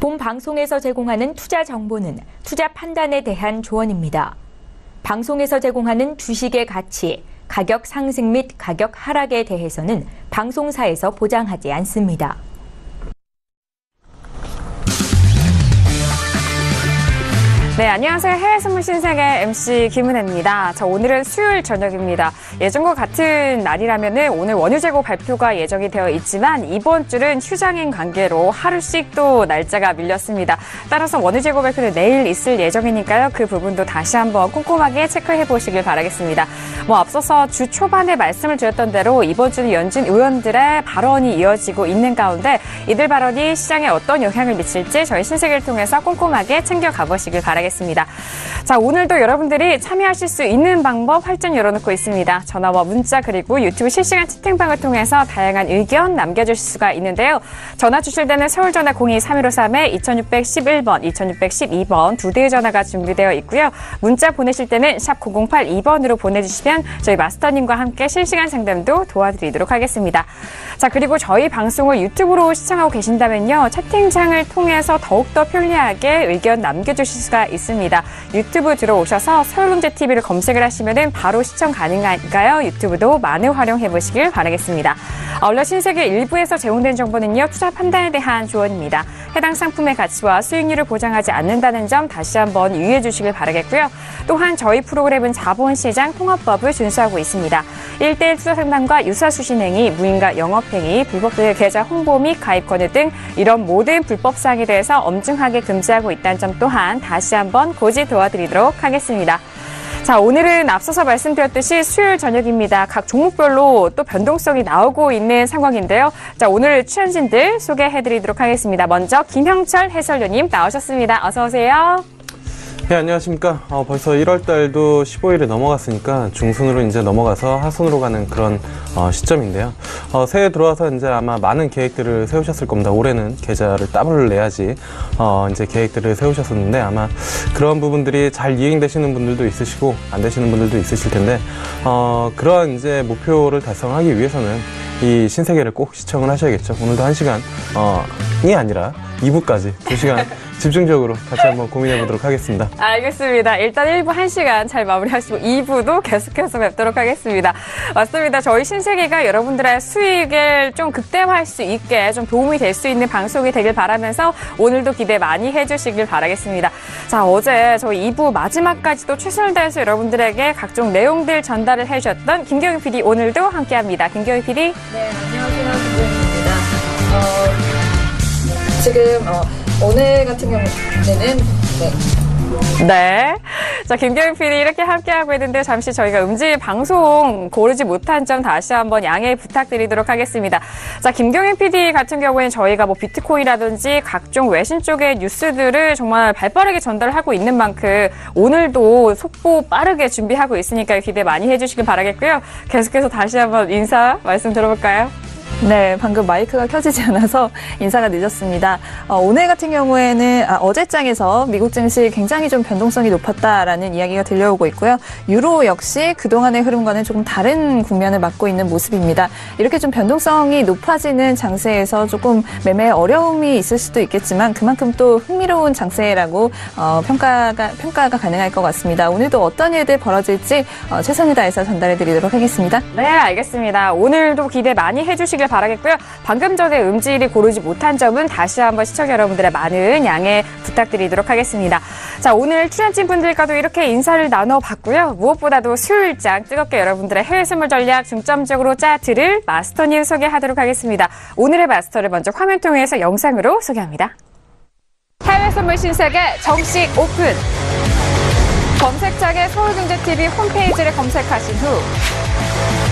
본 방송에서 제공하는 투자 정보는 투자 판단에 대한 조언입니다. 방송에서 제공하는 주식의 가치, 가격 상승 및 가격 하락에 대해서는 방송사에서 보장하지 않습니다. 네, 안녕하세요. 해외선물 신세계 MC 김은혜입니다. 오늘은 수요일 저녁입니다. 예전과 같은 날이라면은 오늘 원유 재고 발표가 예정이 되어 있지만 이번 주는 휴장인 관계로 하루씩 또 날짜가 밀렸습니다. 따라서 원유 재고 발표는 내일 있을 예정이니까요. 그 부분도 다시 한번 꼼꼼하게 체크해 보시길 바라겠습니다. 앞서서 주 초반에 말씀을 드렸던 대로 이번 주는 연준 의원들의 발언이 이어지고 있는 가운데 이들 발언이 시장에 어떤 영향을 미칠지 저희 신세계를 통해서 꼼꼼하게 챙겨가 보시길 바라겠습니다. 자, 오늘도 여러분들이 참여하실 수 있는 방법 활짝 열어놓고 있습니다. 전화와 문자 그리고 유튜브 실시간 채팅방을 통해서 다양한 의견 남겨주실 수가 있는데요. 전화 주실 때는 서울전화 02-3113-2611번, 2612번 두 대의 전화가 준비되어 있고요. 문자 보내실 때는 샵 9082번으로 보내주시면 저희 마스터님과 함께 실시간 상담도 도와드리도록 하겠습니다. 자, 그리고 저희 방송을 유튜브로 시청하고 계신다면요. 채팅창을 통해서 더욱더 편리하게 의견 남겨주실 수가 있습니다. 유튜브 들어오셔서 서울경제TV를 검색을 하시면 바로 시청 가능하니까요. 유튜브도 많이 활용해 보시길 바라겠습니다. 얼른 신세계 1부에서 제공된 정보는요. 투자 판단에 대한 조언입니다. 해당 상품의 가치와 수익률을 보장하지 않는다는 점 다시 한번 유의해 주시길 바라겠고요. 또한 저희 프로그램은 자본시장 통합법을 준수하고 있습니다. 1대1 투자 상담과 유사수신행위, 무인가 영업행위, 불법 계좌 홍보 및 가입 권유 등 이런 모든 불법 사항에 대해서 엄중하게 금지하고 있다는 점 또한 다시 한번 고지 도와드리도록 하겠습니다. 자, 오늘은 앞서서 말씀드렸듯이 수요일 저녁입니다. 각 종목별로 또 변동성이 나오고 있는 상황인데요. 자, 오늘 출연진들 소개해드리도록 하겠습니다. 먼저 김형철 해설위원님 나오셨습니다. 어서 오세요. 네, 안녕하십니까. 벌써 1월달도 15일이 넘어갔으니까 중순으로 이제 넘어가서 하순으로 가는 그런 시점인데요. 새해 들어와서 이제 아마 많은 계획들을 세우셨을 겁니다. 올해는 계좌를 따블을 내야지 이제 계획들을 세우셨었는데 아마 그런 부분들이 잘 이행되시는 분들도 있으시고 안 되시는 분들도 있으실 텐데 그러한 이제 목표를 달성하기 위해서는 이 신세계를 꼭 시청을 하셔야겠죠. 오늘도 1시간이 아니라 2부까지 2시간 집중적으로 같이 한번 고민해 보도록 하겠습니다. 알겠습니다. 일단 1부 1시간 잘 마무리하시고 2부도 계속해서 뵙도록 하겠습니다. 맞습니다. 저희 신세계가 여러분들의 수익을 좀 극대화할 수 있게 좀 도움이 될 수 있는 방송이 되길 바라면서 오늘도 기대 많이 해주시길 바라겠습니다. 자, 어제 저희 2부 마지막까지도 최선을 다해서 여러분들에게 각종 내용들 전달을 해주셨던 김경희 PD 오늘도 함께합니다. 김경희 PD. 네, 안녕하세요. 김경희입니다. 지금 오늘 같은 경우에는 네. 자, 김경희 PD 이렇게 함께하고 있는데 잠시 저희가 음질 방송 고르지 못한 점 다시 한번 양해 부탁드리도록 하겠습니다. 자, 김경희 PD 같은 경우에는 저희가 비트코인이라든지 각종 외신 쪽의 뉴스들을 정말 발빠르게 전달하고 있는 만큼 오늘도 속보 빠르게 준비하고 있으니까 기대 많이 해주시길 바라겠고요. 계속해서 다시 한번 인사 말씀 들어볼까요? 네, 방금 마이크가 켜지지 않아서 인사가 늦었습니다. 오늘 같은 경우에는 어제장에서 미국 증시 굉장히 좀 변동성이 높았다라는 이야기가 들려오고 있고요. 유로 역시 그동안의 흐름과는 조금 다른 국면을 맞고 있는 모습입니다. 이렇게 좀 변동성이 높아지는 장세에서 조금 매매에 어려움이 있을 수도 있겠지만 그만큼 또 흥미로운 장세라고 평가가 가능할 것 같습니다. 오늘도 어떤 일들 벌어질지 최선을 다해서 전달해 드리도록 하겠습니다. 네, 알겠습니다. 오늘도 기대 많이 해주시길 바라겠고요. 방금 전에 음질이 고르지 못한 점은 다시 한번 시청자 여러분들의 많은 양해 부탁드리도록 하겠습니다. 자, 오늘 출연진 분들과도 이렇게 인사를 나눠봤고요. 무엇보다도 수요일장 뜨겁게 여러분들의 해외 선물 전략 중점적으로 짜드릴 마스터님 소개하도록 하겠습니다. 오늘의 마스터를 먼저 화면 통해서 영상으로 소개합니다. 해외 선물 신세계 정식 오픈! 검색창에 서울경제TV 홈페이지를 검색하신 후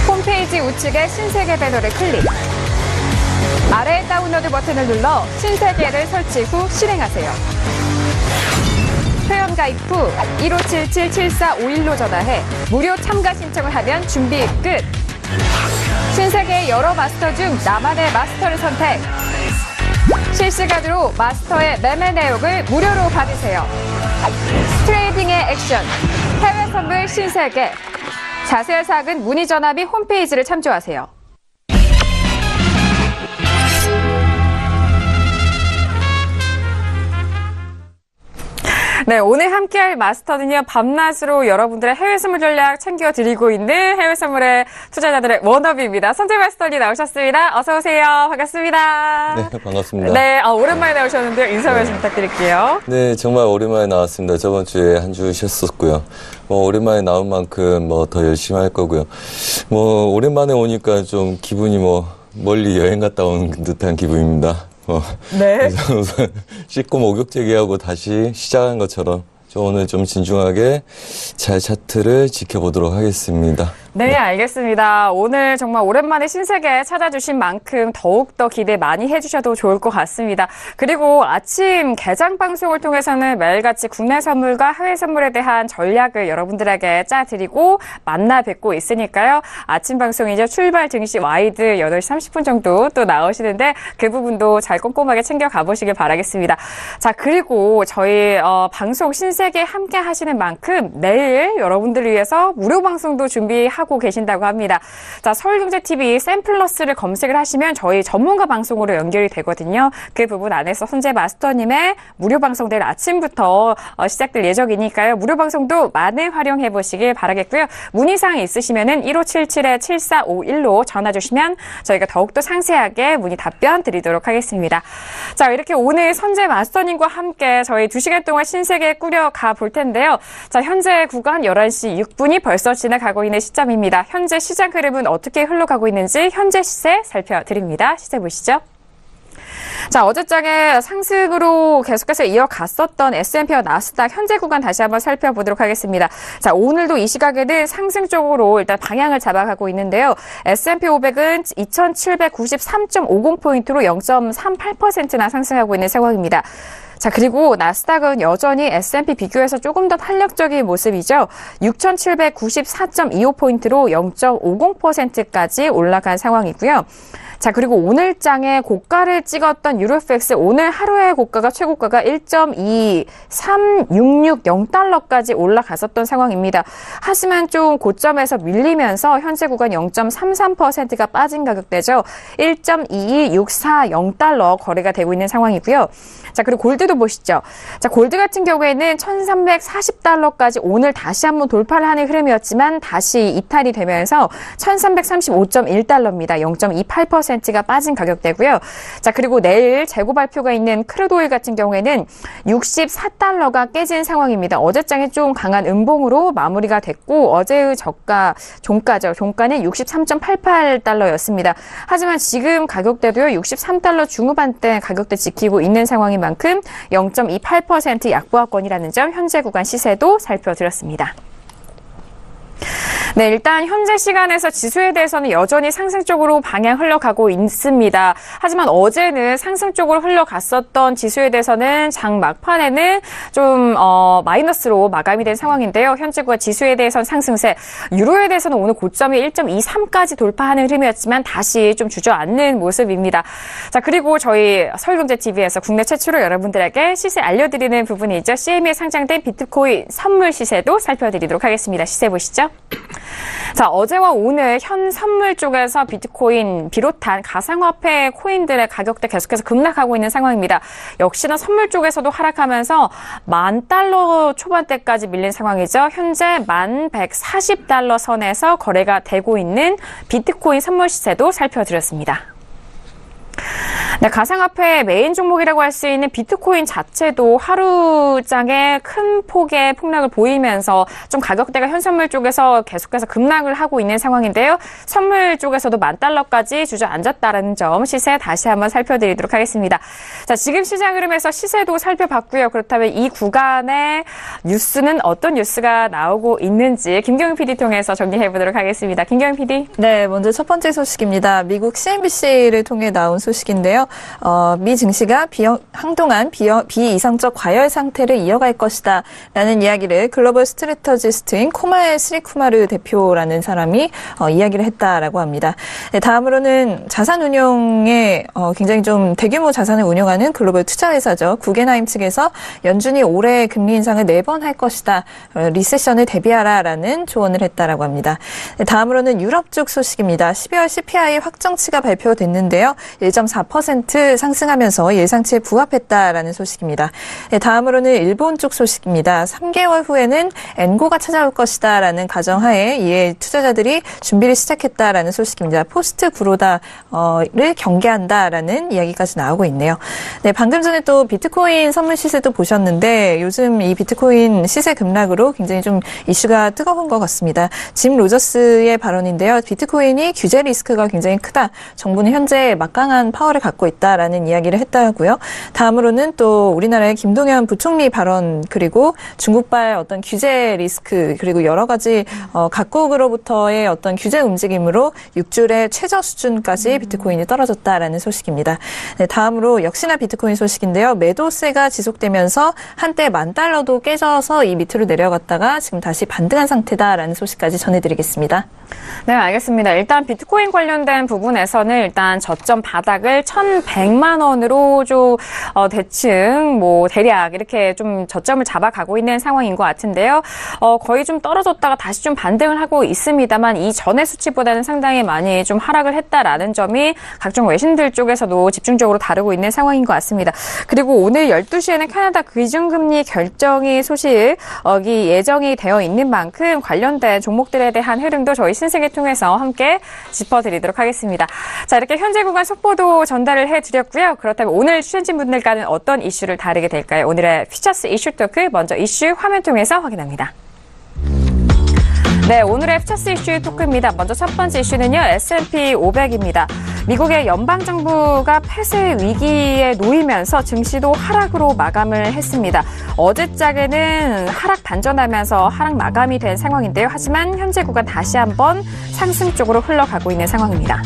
홈페이지 우측에 신세계 배너를 클릭. 아래 다운로드 버튼을 눌러 신세계를 설치 후 실행하세요. 회원가입 후 1577-7451로 전화해 무료 참가 신청을 하면 준비 끝. 신세계의 여러 마스터 중 나만의 마스터를 선택. 실시간으로 마스터의 매매 내역을 무료로 받으세요. 트레이딩의 액션, 해외 선물 신세계. 자세한 사항은 문의 전화 및 홈페이지를 참조하세요. 네, 오늘 함께할 마스터는요, 밤낮으로 여러분들의 해외 선물 전략 챙겨드리고 있는 해외 선물의 투자자들의 워너비입니다. 선재 마스터님 나오셨습니다. 어서오세요. 반갑습니다. 네, 반갑습니다. 네, 오랜만에 나오셨는데요. 인사 말씀 부탁드릴게요. 네, 정말 오랜만에 나왔습니다. 저번 주에 한 주 쉬었었고요. 오랜만에 나온 만큼 더 열심히 할 거고요. 오랜만에 오니까 좀 기분이 멀리 여행 갔다 온 듯한 기분입니다. 네. 그래서 우선 씻고 목욕제기하고 다시 시작한 것처럼 오늘 좀 진중하게 잘 차트를 지켜보도록 하겠습니다. 네, 알겠습니다. 오늘 정말 오랜만에 신세계 찾아주신 만큼 더욱더 기대 많이 해주셔도 좋을 것 같습니다. 그리고 아침 개장 방송을 통해서는 매일같이 국내 선물과 해외 선물에 대한 전략을 여러분들에게 짜드리고 만나 뵙고 있으니까요. 아침 방송이죠. 출발 증시 와이드 8시 30분 정도 또 나오시는데 그 부분도 잘 꼼꼼하게 챙겨가 보시길 바라겠습니다. 자, 그리고 저희 방송 신세계 함께 하시는 만큼 내일 여러분들을 위해서 무료 방송도 준비하고 계신다고 합니다. 자, 서울경제TV 샘플러스를 검색을 하시면 저희 전문가 방송으로 연결이 되거든요. 그 부분 안에서 선재 마스터님의 무료 방송 내일 아침부터 시작될 예정이니까요. 무료 방송도 많이 활용해 보시길 바라겠고요. 문의사항 있으시면은 1577-7451로 전화 주시면 저희가 더욱더 상세하게 문의 답변 드리도록 하겠습니다. 자, 이렇게 오늘 선재 마스터님과 함께 저희 2시간 동안 신세계 꾸려가 볼 텐데요. 자, 현재 구간 11시 6분이 벌써 지나가고 있는 시점입니다. 현재 시장 흐름은 어떻게 흘러가고 있는지 현재 시세 살펴드립니다. 시세 보시죠. 자, 어제장에 상승으로 계속해서 이어갔었던 S&P와 나스닥 현재 구간 다시 한번 살펴보도록 하겠습니다. 자, 오늘도 이 시각에는 상승 쪽으로 일단 방향을 잡아가고 있는데요. S&P 500은 2793.50포인트로 0.38%나 상승하고 있는 상황입니다. 자, 그리고 나스닥은 여전히 S&P 비교해서 조금 더 탄력적인 모습이죠. 6,794.25포인트로 0.50%까지 올라간 상황이고요. 자, 그리고 오늘 장에 고가를 찍었던 유로팩스 오늘 하루의 고가가 최고가가 1.23660달러까지 올라갔었던 상황입니다. 하지만 좀 고점에서 밀리면서 현재 구간 0.33%가 빠진 가격대죠. 1.22640달러 거래가 되고 있는 상황이고요. 자, 그리고 골드도 보시죠. 자, 골드 같은 경우에는 1340달러까지 오늘 다시 한번 돌파를 하는 흐름이었지만 다시 이탈이 되면서 1335.1달러입니다. 0.28%가 빠진 가격대고요. 자, 그리고 내일 재고 발표가 있는 크루드오일 같은 경우에는 64달러가 깨진 상황입니다. 어제장에 좀 강한 음봉으로 마무리가 됐고 어제의 종가죠. 종가는 63.88달러였습니다. 하지만 지금 가격대도요. 63달러 중후반대 가격대 지키고 있는 상황인 만큼 0.28% 약보합권이라는 점 현재 구간 시세도 살펴드렸습니다. 네, 일단 현재 시간에서 지수에 대해서는 여전히 상승 쪽으로 방향 흘러가고 있습니다. 하지만 어제는 상승 쪽으로 흘러갔었던 지수에 대해서는 장 막판에는 좀 마이너스로 마감이 된 상황인데요. 현재과 지수에 대해서는 상승세, 유로에 대해서는 오늘 고점이 1.23까지 돌파하는 흐름이었지만 다시 좀 주저앉는 모습입니다. 자, 그리고 저희 서울경제TV에서 국내 최초로 여러분들에게 시세 알려드리는 부분이죠. CME에 상장된 비트코인 선물 시세도 살펴드리도록 하겠습니다. 시세 보시죠. 자, 어제와 오늘 현 선물 쪽에서 비트코인 비롯한 가상화폐 코인들의 가격대 계속해서 급락하고 있는 상황입니다. 역시나 선물 쪽에서도 하락하면서 $10,000 초반대까지 밀린 상황이죠. 현재 1,140달러 선에서 거래가 되고 있는 비트코인 선물 시세도 살펴드렸습니다. 네, 가상화폐 메인 종목이라고 할 수 있는 비트코인 자체도 하루장에 큰 폭의 폭락을 보이면서 좀 가격대가 현선물 쪽에서 계속해서 급락을 하고 있는 상황인데요. 선물 쪽에서도 $10,000까지 주저앉았다는 점 시세 다시 한번 살펴드리도록 하겠습니다. 자, 지금 시장 흐름에서 시세도 살펴봤고요. 그렇다면 이 구간의 뉴스는 어떤 뉴스가 나오고 있는지 김경영 PD 통해서 정리해보도록 하겠습니다. 김경영 PD. 네, 먼저 첫 번째 소식입니다. 미국 CNBC를 통해 나온 소식인데요. 미 증시가 한동안 비이상적 과열 상태를 이어갈 것이다 라는 이야기를 글로벌 스트래터지스트인 코마엘 스리쿠마르 대표라는 사람이 이야기를 했다라고 합니다. 네, 다음으로는 자산운용에 굉장히 좀 대규모 자산을 운용하는 글로벌 투자회사죠. 구겐하임 측에서 연준이 올해 금리 인상을 4번 할 것이다. 리세션을 대비하라라는 조언을 했다라고 합니다. 네, 다음으로는 유럽 쪽 소식입니다. 12월 CPI 확정치가 발표됐는데요. 1.4% 0.5% 상승하면서 예상치에 부합했다라는 소식입니다. 네, 다음으로는 일본 쪽 소식입니다. 3개월 후에는 엔고가 찾아올 것이다라는 가정하에 이에 투자자들이 준비를 시작했다라는 소식입니다. 포스트 구로다를 경계한다라는 이야기까지 나오고 있네요. 네, 방금 전에 또 비트코인 선물 시세도 보셨는데 요즘 이 비트코인 시세 급락으로 굉장히 좀 이슈가 뜨거운 것 같습니다. 짐 로저스의 발언인데요. 비트코인이 규제 리스크가 굉장히 크다. 정부는 현재 막강한 파워를 갖고 있다라는 이야기를 했다고요. 다음으로는 또 우리나라의 김동연 부총리 발언 그리고 중국발 어떤 규제 리스크 그리고 여러 가지 각국으로부터의 어떤 규제 움직임으로 6줄의 최저 수준까지 비트코인이 떨어졌다라는 소식입니다. 네, 다음으로 역시나 비트코인 소식인데요. 매도세가 지속되면서 한때 $10,000도 깨져서 이 밑으로 내려갔다가 지금 다시 반등한 상태다라는 소식까지 전해드리겠습니다. 네, 알겠습니다. 일단 비트코인 관련된 부분에서는 일단 저점 바닥을 1,100만 원으로 좀 대충 대략 이렇게 좀 저점을 잡아가고 있는 상황인 것 같은데요. 거의 좀 떨어졌다가 다시 좀 반등을 하고 있습니다만 이 전의 수치보다는 상당히 많이 좀 하락을 했다라는 점이 각종 외신들 쪽에서도 집중적으로 다루고 있는 상황인 것 같습니다. 그리고 오늘 12시에는 캐나다 기준금리 결정이 소식이 예정이 되어 있는 만큼 관련된 종목들에 대한 흐름도 저희 신세계 통해서 함께 짚어드리도록 하겠습니다. 자, 이렇게 현재 구간 속보도 전달을 해드렸고요. 그렇다면 오늘 출연진분들과는 어떤 이슈를 다루게 될까요? 오늘의 퓨처스 이슈 토크 먼저 이슈 화면 통해서 확인합니다. 네, 오늘의 퓨처스 이슈 토크입니다. 먼저 첫 번째 이슈는요. S&P 500입니다. 미국의 연방정부가 폐쇄 위기에 놓이면서 증시도 하락으로 마감을 했습니다. 어제장에는 하락 반전하면서 하락 마감이 된 상황인데요. 하지만 현재 구간 다시 한번 상승 쪽으로 흘러가고 있는 상황입니다.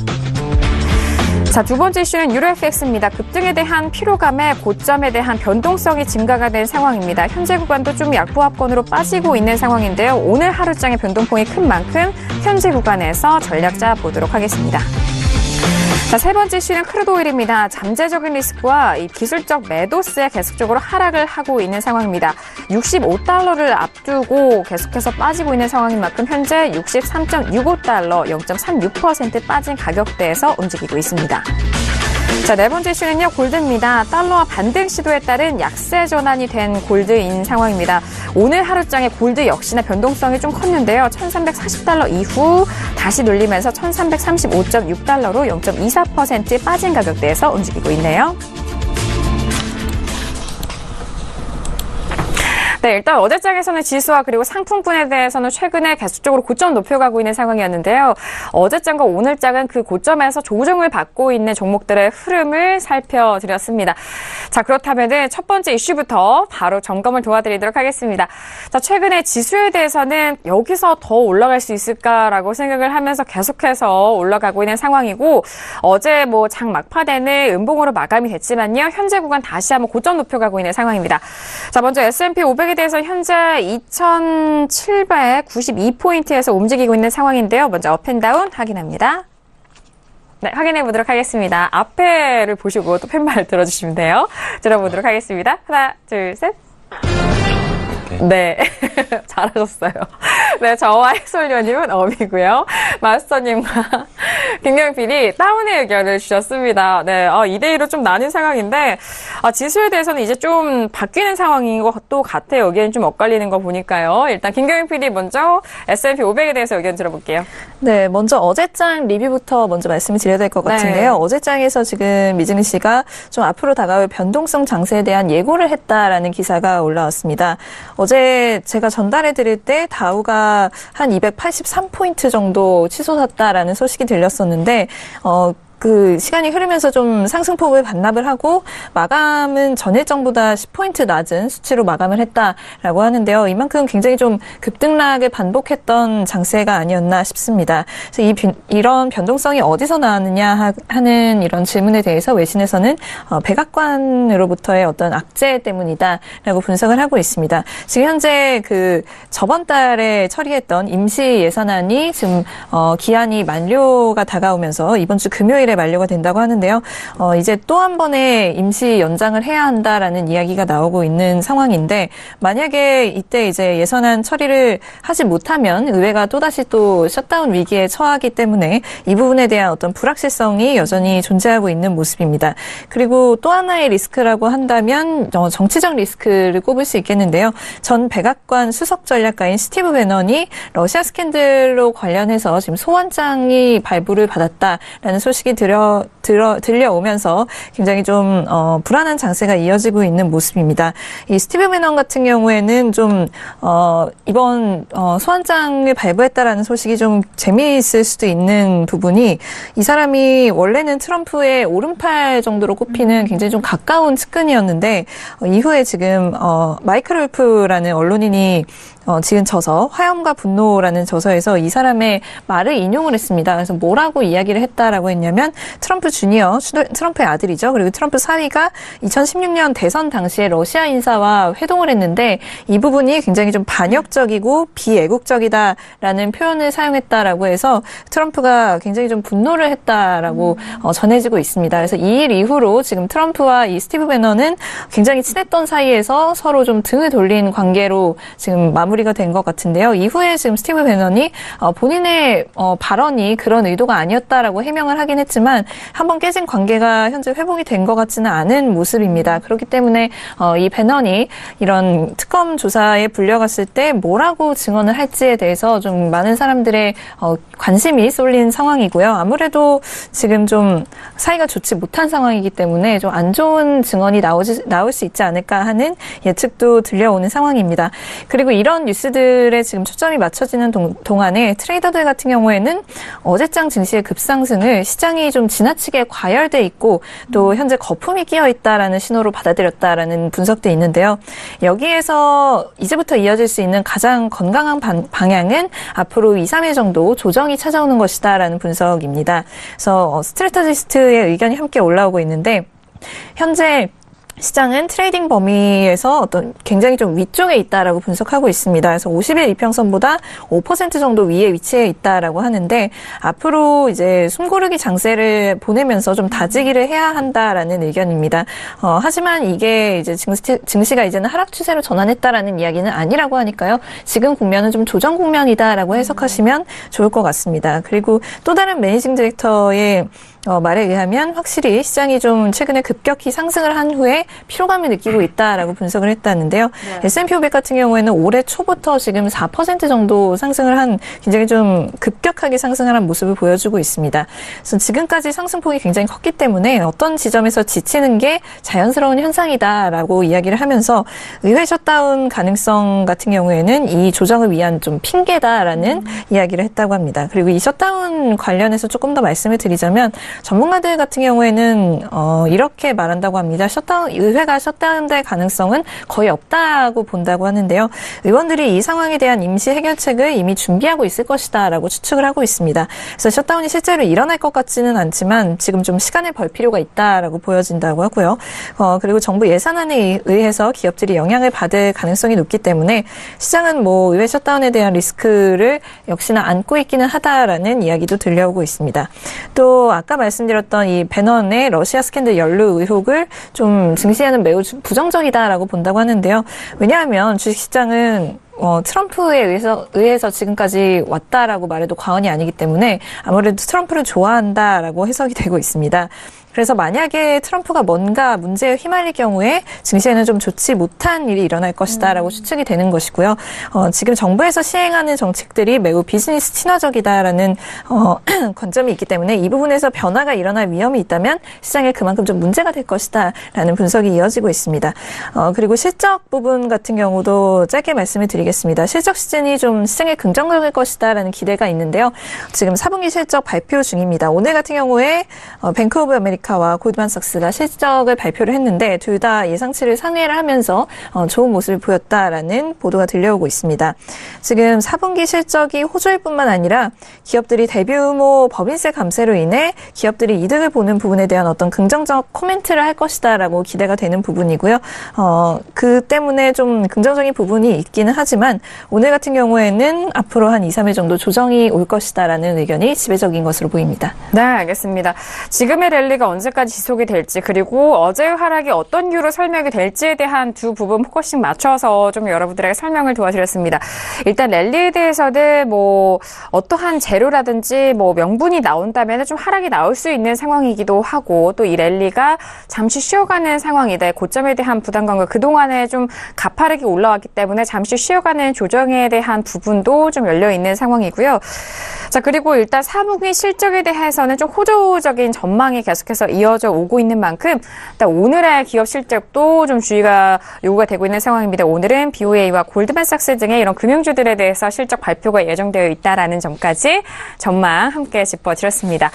자, 두 번째 이슈는 유로 FX입니다. 급등에 대한 피로감에 고점에 대한 변동성이 증가가 된 상황입니다. 현재 구간도 좀 약보합권으로 빠지고 있는 상황인데요. 오늘 하루장의 변동폭이 큰 만큼 현재 구간에서 전략 짜보도록 하겠습니다. 자, 세 번째 이슈는 크루드 오일입니다. 잠재적인 리스크와 이 기술적 매도세에 계속적으로 하락을 하고 있는 상황입니다. $65를 앞두고 계속해서 빠지고 있는 상황인 만큼 현재 $63.65, 0.36% 빠진 가격대에서 움직이고 있습니다. 자, 네 번째 이슈는요, 골드입니다. 달러와 반등 시도에 따른 약세 전환이 된 골드인 상황입니다. 오늘 하루장의 골드 역시나 변동성이 좀 컸는데요. $1,340 이후 다시 눌리면서 $1,335.6로 0.24% 빠진 가격대에서 움직이고 있네요. 네, 일단 어제장에서는 지수와 그리고 상품군에 대해서는 최근에 계속적으로 고점 높여가고 있는 상황이었는데요. 어제장과 오늘장은 그 고점에서 조정을 받고 있는 종목들의 흐름을 살펴드렸습니다. 자, 그렇다면은 첫 번째 이슈부터 바로 점검을 도와드리도록 하겠습니다. 자, 최근에 지수에 대해서는 여기서 더 올라갈 수 있을까라고 생각을 하면서 계속해서 올라가고 있는 상황이고, 어제 장 막판에는 음봉으로 마감이 됐지만요. 현재 구간 다시 한번 고점 높여가고 있는 상황입니다. 자, 먼저 S&P 500에 대해서 현재 2,792포인트에서 움직이고 있는 상황인데요. 먼저 업앤다운 확인합니다. 네, 확인해 보도록 하겠습니다. 앞에를 보시고 또 팻말 들어주시면 돼요. 들어보도록 하겠습니다. 하나, 둘, 셋. 네, 잘하셨어요. 네, 저와 해설위원님은 업이고요. 마스터님과 김경영 PD 다운의 의견을 주셨습니다. 네, 2대2로 좀 나뉜 상황인데, 지수에 대해서는 이제 좀 바뀌는 상황인 것도 같아요. 의견이 좀 엇갈리는 거 보니까요. 일단 김경영 PD 먼저 S&P 500에 대해서 의견 들어볼게요. 네, 먼저 어제장 리뷰부터 먼저 말씀을 드려야 될 것 같은데요. 네. 어제장에서 지금 미증 씨가 좀 앞으로 다가올 변동성 장세에 대한 예고를 했다라는 기사가 올라왔습니다. 어제 제가 전달해 드릴 때 다우가 한 283포인트 정도 치솟았다라는 소식이 들렸었는데, 그 시간이 흐르면서 좀 상승폭을 반납을 하고 마감은 전일정보다 10포인트 낮은 수치로 마감을 했다라고 하는데요. 이만큼 굉장히 좀 급등락을 반복했던 장세가 아니었나 싶습니다. 그래서 이런 변동성이 어디서 나왔느냐 하는 이런 질문에 대해서 외신에서는 백악관으로부터의 어떤 악재 때문이다라고 분석을 하고 있습니다. 지금 현재 그 저번 달에 처리했던 임시 예산안이 지금 기한이 만료가 다가오면서 이번 주 금요일 30일에 만료가 된다고 하는데요. 이제 또 한 번의 임시 연장을 해야 한다라는 이야기가 나오고 있는 상황인데 만약에 이때 이제 예산안 처리를 하지 못하면 의회가 또다시 또 셧다운 위기에 처하기 때문에 이 부분에 대한 어떤 불확실성이 여전히 존재하고 있는 모습입니다. 그리고 또 하나의 리스크라고 한다면 정치적 리스크를 꼽을 수 있겠는데요. 전 백악관 수석 전략가인 스티브 배넌이 러시아 스캔들로 관련해서 지금 소환장이 발부를 받았다라는 소식이 들려오면서 굉장히 좀 불안한 장세가 이어지고 있는 모습입니다. 이 스티브 배넌 같은 경우에는 좀 이번 소환장을 발부했다라는 소식이 좀 재미있을 수도 있는 부분이 이 사람이 원래는 트럼프의 오른팔 정도로 꼽히는 굉장히 좀 가까운 측근이었는데 이후에 지금 마이클 울프라는 언론인이 지은 저서 화염과 분노라는 저서에서 이 사람의 말을 인용을 했습니다. 그래서 뭐라고 이야기를 했다라고 했냐면 트럼프 주니어, 트럼프의 아들이죠. 그리고 트럼프 사위가 2016년 대선 당시에 러시아 인사와 회동을 했는데 이 부분이 굉장히 좀 반역적이고 비애국적이다라는 표현을 사용했다라고 해서 트럼프가 굉장히 좀 분노를 했다라고 전해지고 있습니다. 그래서 이 일 이후로 지금 트럼프와 이 스티브 배넌은 굉장히 친했던 사이에서 서로 좀 등을 돌린 관계로 지금 마무리가 된 것 같은데요. 이후에 지금 스티브 배넌이 본인의 발언이 그런 의도가 아니었다라고 해명을 하긴 했지만 한번 깨진 관계가 현재 회복이 된 것 같지는 않은 모습입니다. 그렇기 때문에 이 배넌이 이런 특검 조사에 불려갔을 때 뭐라고 증언을 할지에 대해서 좀 많은 사람들의 관심이 쏠린 상황이고요. 아무래도 지금 좀 사이가 좋지 못한 상황이기 때문에 좀 안 좋은 증언이 나올 수 있지 않을까 하는 예측도 들려오는 상황입니다. 그리고 이런 뉴스들에 지금 초점이 맞춰지는 동안에 트레이더들 같은 경우에는 어제장 증시의 급상승을 시장이 좀 지나치게 과열돼 있고 또 현재 거품이 끼어 있다라는 신호로 받아들였다라는 분석도 있는데요. 여기에서 이제부터 이어질 수 있는 가장 건강한 방향은 앞으로 2, 3일 정도 조정이 찾아오는 것이다라는 분석입니다. 그래서 스트래터지스트의 의견이 함께 올라오고 있는데 현재 시장은 트레이딩 범위에서 어떤 굉장히 좀 위쪽에 있다라고 분석하고 있습니다. 그래서 50일 이평선보다 5% 정도 위에 위치해 있다라고 하는데 앞으로 이제 숨고르기 장세를 보내면서 좀 다지기를 해야 한다라는 의견입니다. 하지만 이게 이제 증시가 이제는 하락 추세로 전환했다라는 이야기는 아니라고 하니까요. 지금 국면은 좀 조정 국면이다라고 해석하시면 좋을 것 같습니다. 그리고 또 다른 매니징 디렉터의 말에 의하면 확실히 시장이 좀 최근에 급격히 상승을 한 후에 피로감을 느끼고 있다라고 분석을 했다는데요. S&P 500 같은 경우에는 올해 초부터 지금 4% 정도 상승을 한 굉장히 좀 급격하게 상승을 한 모습을 보여주고 있습니다. 그래서 지금까지 상승폭이 굉장히 컸기 때문에 어떤 지점에서 지치는 게 자연스러운 현상이다라고 이야기를 하면서 의회 셧다운 가능성 같은 경우에는 이 조정을 위한 좀 핑계다라는 이야기를 했다고 합니다. 그리고 이 셧다운 관련해서 조금 더 말씀을 드리자면 전문가들 같은 경우에는 이렇게 말한다고 합니다. 의회가 셧다운될 가능성은 거의 없다고 본다고 하는데요. 의원들이 이 상황에 대한 임시 해결책을 이미 준비하고 있을 것이다라고 추측을 하고 있습니다. 그래서 셧다운이 실제로 일어날 것 같지는 않지만 지금 좀 시간을 벌 필요가 있다라고 보여진다고 하고요. 그리고 정부 예산안에 의해서 기업들이 영향을 받을 가능성이 높기 때문에 시장은 뭐 의회 셧다운에 대한 리스크를 역시나 안고 있기는 하다라는 이야기도 들려오고 있습니다. 또 아까 말씀드렸던 이 배넌의 러시아 스캔들 연루 의혹을 좀 증시에는 매우 부정적이다라고 본다고 하는데요. 왜냐하면 주식시장은 트럼프에 의해서 지금까지 왔다라고 말해도 과언이 아니기 때문에 아무래도 트럼프를 좋아한다라고 해석이 되고 있습니다. 그래서 만약에 트럼프가 뭔가 문제에 휘말릴 경우에 증시에는 좀 좋지 못한 일이 일어날 것이다라고 추측이 되는 것이고요. 지금 정부에서 시행하는 정책들이 매우 비즈니스 친화적이다라는 관점이 있기 때문에 이 부분에서 변화가 일어날 위험이 있다면 시장에 그만큼 좀 문제가 될 것이다라는 분석이 이어지고 있습니다. 그리고 실적 부분 같은 경우도 짧게 말씀을 드리겠습니다. 실적 시즌이 좀 시장에 긍정적일 것이다라는 기대가 있는데요. 지금 4분기 실적 발표 중입니다. 오늘 같은 경우에 뱅크 오브 아메리카 아메리카와 골드만삭스가 실적을 발표를 했는데 둘 다 예상치를 상회를 하면서 좋은 모습을 보였다라는 보도가 들려오고 있습니다. 지금 4분기 실적이 호조일 뿐만 아니라 기업들이 대규모 법인세 감세로 인해 기업들이 이득을 보는 부분에 대한 어떤 긍정적 코멘트를 할 것이다라고 기대가 되는 부분이고요. 그 때문에 좀 긍정적인 부분이 있기는 하지만 오늘 같은 경우에는 앞으로 한 2, 3일 정도 조정이 올 것이다라는 의견이 지배적인 것으로 보입니다. 네, 알겠습니다. 지금의 랠리가 언제까지 지속이 될지 그리고 어제의 하락이 어떤 이유로 설명이 될지에 대한 두 부분 포커싱 맞춰서 좀 여러분들에게 설명을 도와드렸습니다. 일단 랠리에 대해서는 뭐 어떠한 재료라든지 뭐 명분이 나온다면 좀 하락이 나올 수 있는 상황이기도 하고 또 이 랠리가 잠시 쉬어가는 상황이다. 고점에 대한 부담감과 그동안에 좀 가파르게 올라왔기 때문에 잠시 쉬어가는 조정에 대한 부분도 좀 열려있는 상황이고요. 자, 그리고 일단 4분기 실적에 대해서는 좀 호조적인 전망이 계속해서 이어져 오고 있는 만큼 일단 오늘의 기업 실적도 좀 주의가 요구가 되고 있는 상황입니다. 오늘은 BOA와 골드만삭스 등의 이런 금융주들에 대해서 실적 발표가 예정되어 있다라는 점까지 전망 함께 짚어드렸습니다.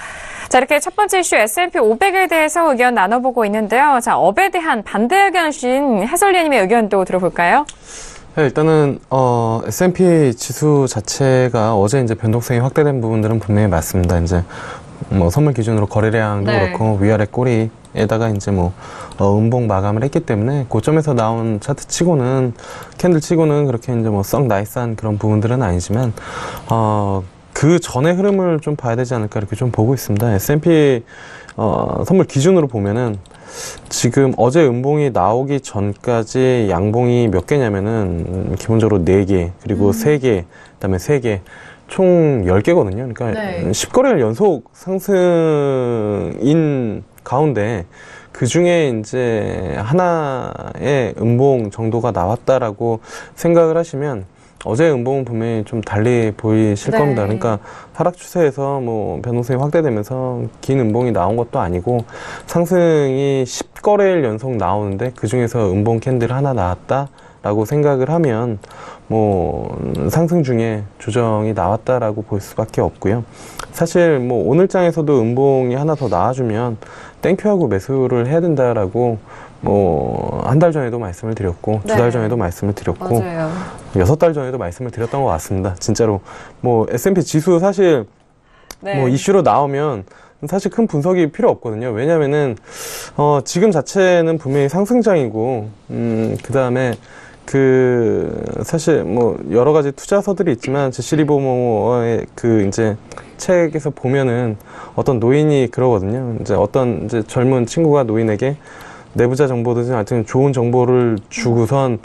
자, 이렇게 첫 번째 이슈 S&P 500에 대해서 의견 나눠보고 있는데요. 자, 업에 대한 반대 의견이신 해설위원님의 의견도 들어볼까요? 네, 일단은 S&P 지수 자체가 어제 이제 변동성이 확대된 부분들은 분명히 맞습니다. 이제 뭐 선물 기준으로 거래량도 그렇고 위아래 꼬리에다가 이제 뭐 음봉 마감을 했기 때문에 고점에서 나온 차트 치고는 캔들 치고는 그렇게 이제 뭐 썩 나이스한 그런 부분들은 아니지만 그 전의 흐름을 좀 봐야 되지 않을까 이렇게 좀 보고 있습니다. S&P 선물 기준으로 보면은 지금 어제 음봉이 나오기 전까지 양봉이 몇 개냐면은 기본적으로 4개, 그리고 3개, 그다음에 3개, 총 10개거든요. 그러니까 10거래일 연속 상승인 가운데 그 중에 이제 하나의 음봉 정도가 나왔다라고 생각을 하시면 어제 음봉은 분명히 좀 달리 보이실 겁니다. 그러니까 하락 추세에서 뭐 변동성이 확대되면서 긴 음봉이 나온 것도 아니고 상승이 10거래일 연속 나오는데 그 중에서 음봉 캔들 하나 나왔다라고 생각을 하면 뭐 상승 중에 조정이 나왔다라고 볼 수밖에 없고요. 사실 뭐 오늘장에서도 음봉이 하나 더 나와주면 땡큐하고 매수를 해야 된다라고 뭐 한 달 전에도 말씀을 드렸고 두 달 전에도 말씀을 드렸고 맞아요. 6달 전에도 말씀을 드렸던 것 같습니다. 진짜로 뭐 S&P 지수 사실 뭐 이슈로 나오면 사실 큰 분석이 필요 없거든요. 왜냐면은 지금 자체는 분명히 상승장이고 그 다음에 사실 뭐 여러 가지 투자서들이 있지만 제시리 보모의 그 이제 책에서 보면은 어떤 노인이 그러거든요. 이제 어떤 이제 젊은 친구가 노인에게 내부자 정보든 하여튼 좋은 정보를 주고선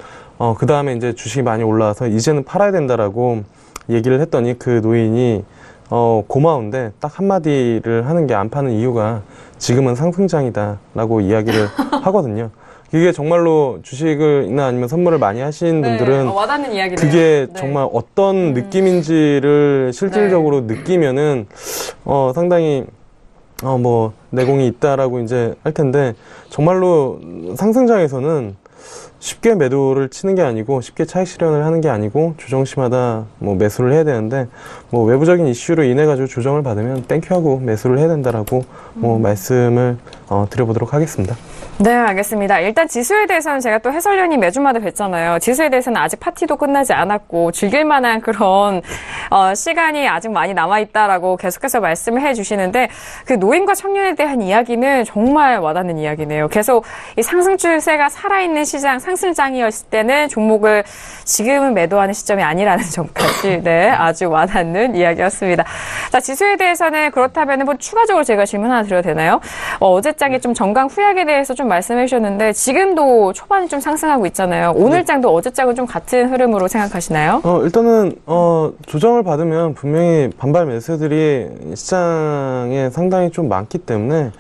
그 다음에 이제 주식이 많이 올라와서 이제는 팔아야 된다라고 얘기를 했더니 그 노인이 고마운데 딱 한마디를 하는 게 안 파는 이유가 지금은 상승장이다라고 이야기를 하거든요. 이게 정말로 주식을이나 아니면 선물을 많이 하신 분들은 와닿는 이야기네요. 그게 정말 어떤 느낌인지를 실질적으로 느끼면은 상당히 뭐 내공이 있다라고 이제 할 텐데 정말로 상승장에서는 쉽게 매도를 치는 게 아니고 쉽게 차익 실현을 하는 게 아니고 조정시마다 뭐 매수를 해야 되는데 뭐 외부적인 이슈로 인해 가지고 조정을 받으면 땡큐하고 매수를 해야 된다라고 뭐 말씀을 드려보도록 하겠습니다. 네, 알겠습니다. 일단 지수에 대해서는 제가 또 해설위원님 매주마다 뵀잖아요. 지수에 대해서는 아직 파티도 끝나지 않았고 즐길 만한 그런 시간이 아직 많이 남아있다라고 계속해서 말씀을 해주시는데 그 노인과 청년에 대한 이야기는 정말 와닿는 이야기네요. 계속 이 상승 추세가 살아있는 시장, 상승장이었을 때는 종목을 지금은 매도하는 시점이 아니라는 점까지 아주 와닿는 이야기였습니다. 자, 지수에 대해서는 그렇다면 뭐 추가적으로 제가 질문 하나 드려도 되나요? 어제장에 좀 정강 후약에 대해서 좀 말씀해 주셨는데 지금도 초반에 좀 상승하고 있잖아요. 오늘장도 어제장은 좀 같은 흐름으로 생각하시나요? 일단은 조정을 받으면 분명히 반발 매수들이 시장에 상당히 좀 많기 때문에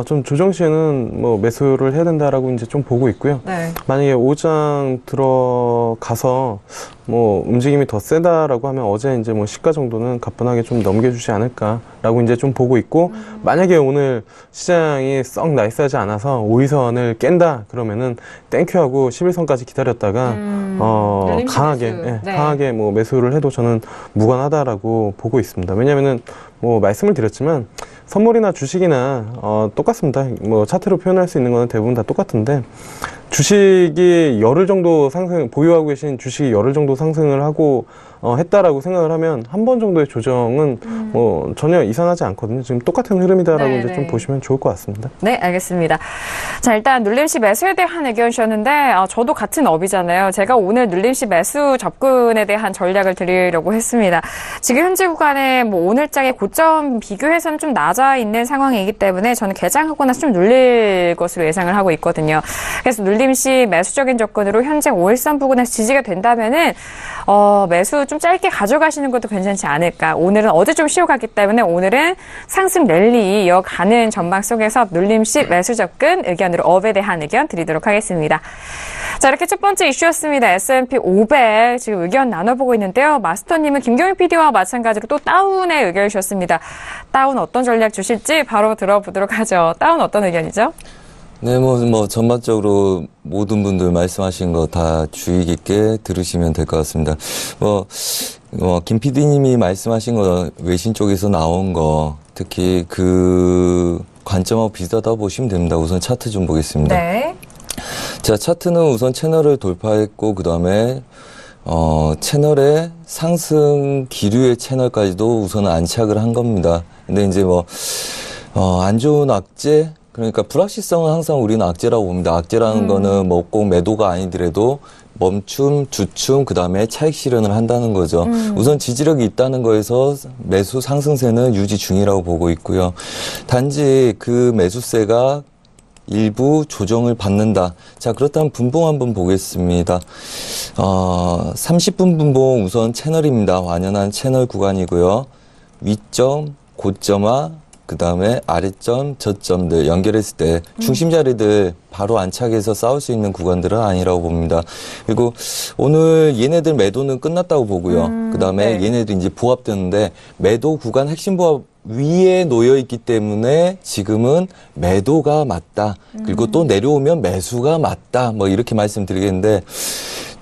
좀 조정 시에는 뭐 매수를 해야 된다라고 이제 좀 보고 있고요. 만약에 5장 들어가서 뭐 움직임이 더 세다라고 하면 어제 이제 뭐 시가 정도는 가뿐하게 좀 넘겨주지 않을까라고 이제 좀 보고 있고 만약에 오늘 시장이 썩 나이스하지 않아서 5일선을 깬다 그러면은 땡큐하고 11선까지 기다렸다가 강하게 강하게 뭐 매수를 해도 저는 무관하다라고 보고 있습니다. 왜냐면은 뭐 말씀을 드렸지만 선물이나 주식이나 똑같습니다. 뭐 차트로 표현할 수 있는 거는 대부분 다 똑같은데 주식이 열흘 정도 보유하고 계신 주식이 열흘 정도 상승을 하고 했다라고 생각을 하면 한 번 정도의 조정은 뭐 전혀 이상하지 않거든요. 지금 똑같은 흐름이다라고 네, 이제 네. 좀 보시면 좋을 것 같습니다. 네, 알겠습니다. 자, 일단 눌림씨 매수에 대한 의견 주셨는데 저도 같은 업이잖아요. 제가 오늘 눌림씨 매수 접근에 대한 전략을 드리려고 했습니다. 지금 현재 구간에 뭐 오늘장의 고점 비교해서는 좀 낮아 있는 상황이기 때문에 저는 개장하고 나서 좀 눌릴 것으로 예상을 하고 있거든요. 그래서 눌림씨 매수적인 접근으로 현재 5일선 부근에서 지지가 된다면은 매수 좀 짧게 가져가시는 것도 괜찮지 않을까. 오늘은 어제 좀 쉬어갔기 때문에 오늘은 상승 랠리 이어가는 전망 속에서 눌림씨 매수 접근 의견으로 업에 대한 의견 드리도록 하겠습니다. 자, 이렇게 첫 번째 이슈였습니다. S&P 500 지금 의견 나눠보고 있는데요. 마스터님은 김경일 PD와 마찬가지로 또 다운의 의견을 주셨습니다. 다운 어떤 전략 주실지 바로 들어보도록 하죠. 다운 어떤 의견이죠? 네, 뭐 전반적으로 모든 분들 말씀하신 거 다 주의 깊게 들으시면 될 것 같습니다. 김 PD님이 말씀하신 거 외신 쪽에서 나온 거 특히 그 관점하고 비슷하다고 보시면 됩니다. 우선 차트 좀 보겠습니다. 네. 자, 차트는 우선 채널을 돌파했고 그 다음에 채널의 상승 기류의 채널까지도 우선 안착을 한 겁니다. 근데 이제 안 좋은 악재, 그러니까 불확실성은 항상 우리는 악재라고 봅니다. 악재라는 거는 뭐 꼭 매도가 아니더라도 멈춤, 주춤, 그 다음에 차익 실현을 한다는 거죠. 우선 지지력이 있다는 거에서 매수 상승세는 유지 중이라고 보고 있고요. 단지 그 매수세가 일부 조정을 받는다. 자, 그렇다면 분봉 한번 보겠습니다. 30분 분봉 우선 채널입니다. 완연한 채널 구간이고요. 위점, 고점화, 그 다음에 아래점, 저점들 연결했을 때 중심 자리들 바로 안착해서 싸울 수 있는 구간들은 아니라고 봅니다. 그리고 오늘 얘네들 매도는 끝났다고 보고요. 그 다음에 네. 얘네들 이제 보합되는데 매도 구간 핵심 보합 위에 놓여 있기 때문에 지금은 매도가 맞다. 그리고 또 내려오면 매수가 맞다. 뭐 이렇게 말씀드리겠는데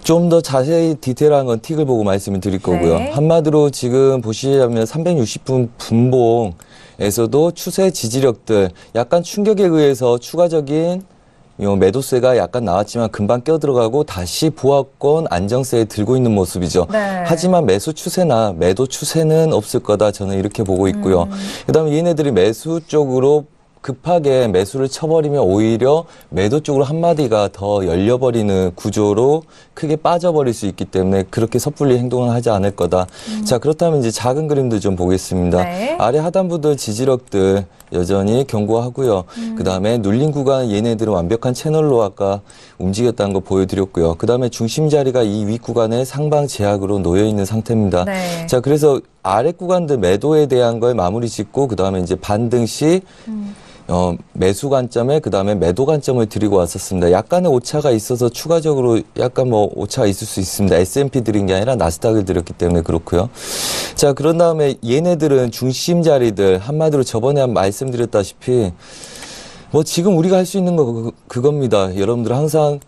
좀 더 자세히 디테일한 건 틱을 보고 말씀을 드릴 거고요. 네. 한마디로 지금 보시자면 360분 분봉에서도 추세 지지력들 약간 충격에 의해서 추가적인 매도세가 약간 나왔지만 금방 껴들어가고 다시 보합권 안정세에 들고 있는 모습이죠. 네. 하지만 매수 추세나 매도 추세는 없을 거다. 저는 이렇게 보고 있고요. 그다음에 얘네들이 매수 쪽으로 급하게 매수를 쳐버리면 오히려 매도 쪽으로 한마디가 더 열려버리는 구조로 크게 빠져버릴 수 있기 때문에 그렇게 섣불리 행동을 하지 않을 거다. 자, 그렇다면 이제 작은 그림들 좀 보겠습니다. 네. 아래 하단부들 지지력들 여전히 견고하고요. 그 다음에 눌린 구간 얘네들은 완벽한 채널로 아까 움직였다는 거 보여드렸고요. 그 다음에 중심 자리가 이 윗 구간에 상방 제약으로 놓여 있는 상태입니다. 네. 자, 그래서 아래 구간들 매도에 대한 걸 마무리 짓고 그 다음에 이제 반등 시 매수 관점에 그 다음에 매도 관점을 드리고 왔었습니다. 약간의 오차가 있어서 추가적으로 약간 오차가 있을 수 있습니다. S&P 드린 게 아니라 나스닥을 드렸기 때문에 그렇고요. 자, 그런 다음에 얘네들은 중심 자리들 한마디로 저번에 말씀드렸다시피 지금 우리가 할 수 있는 거 그겁니다. 여러분들 항상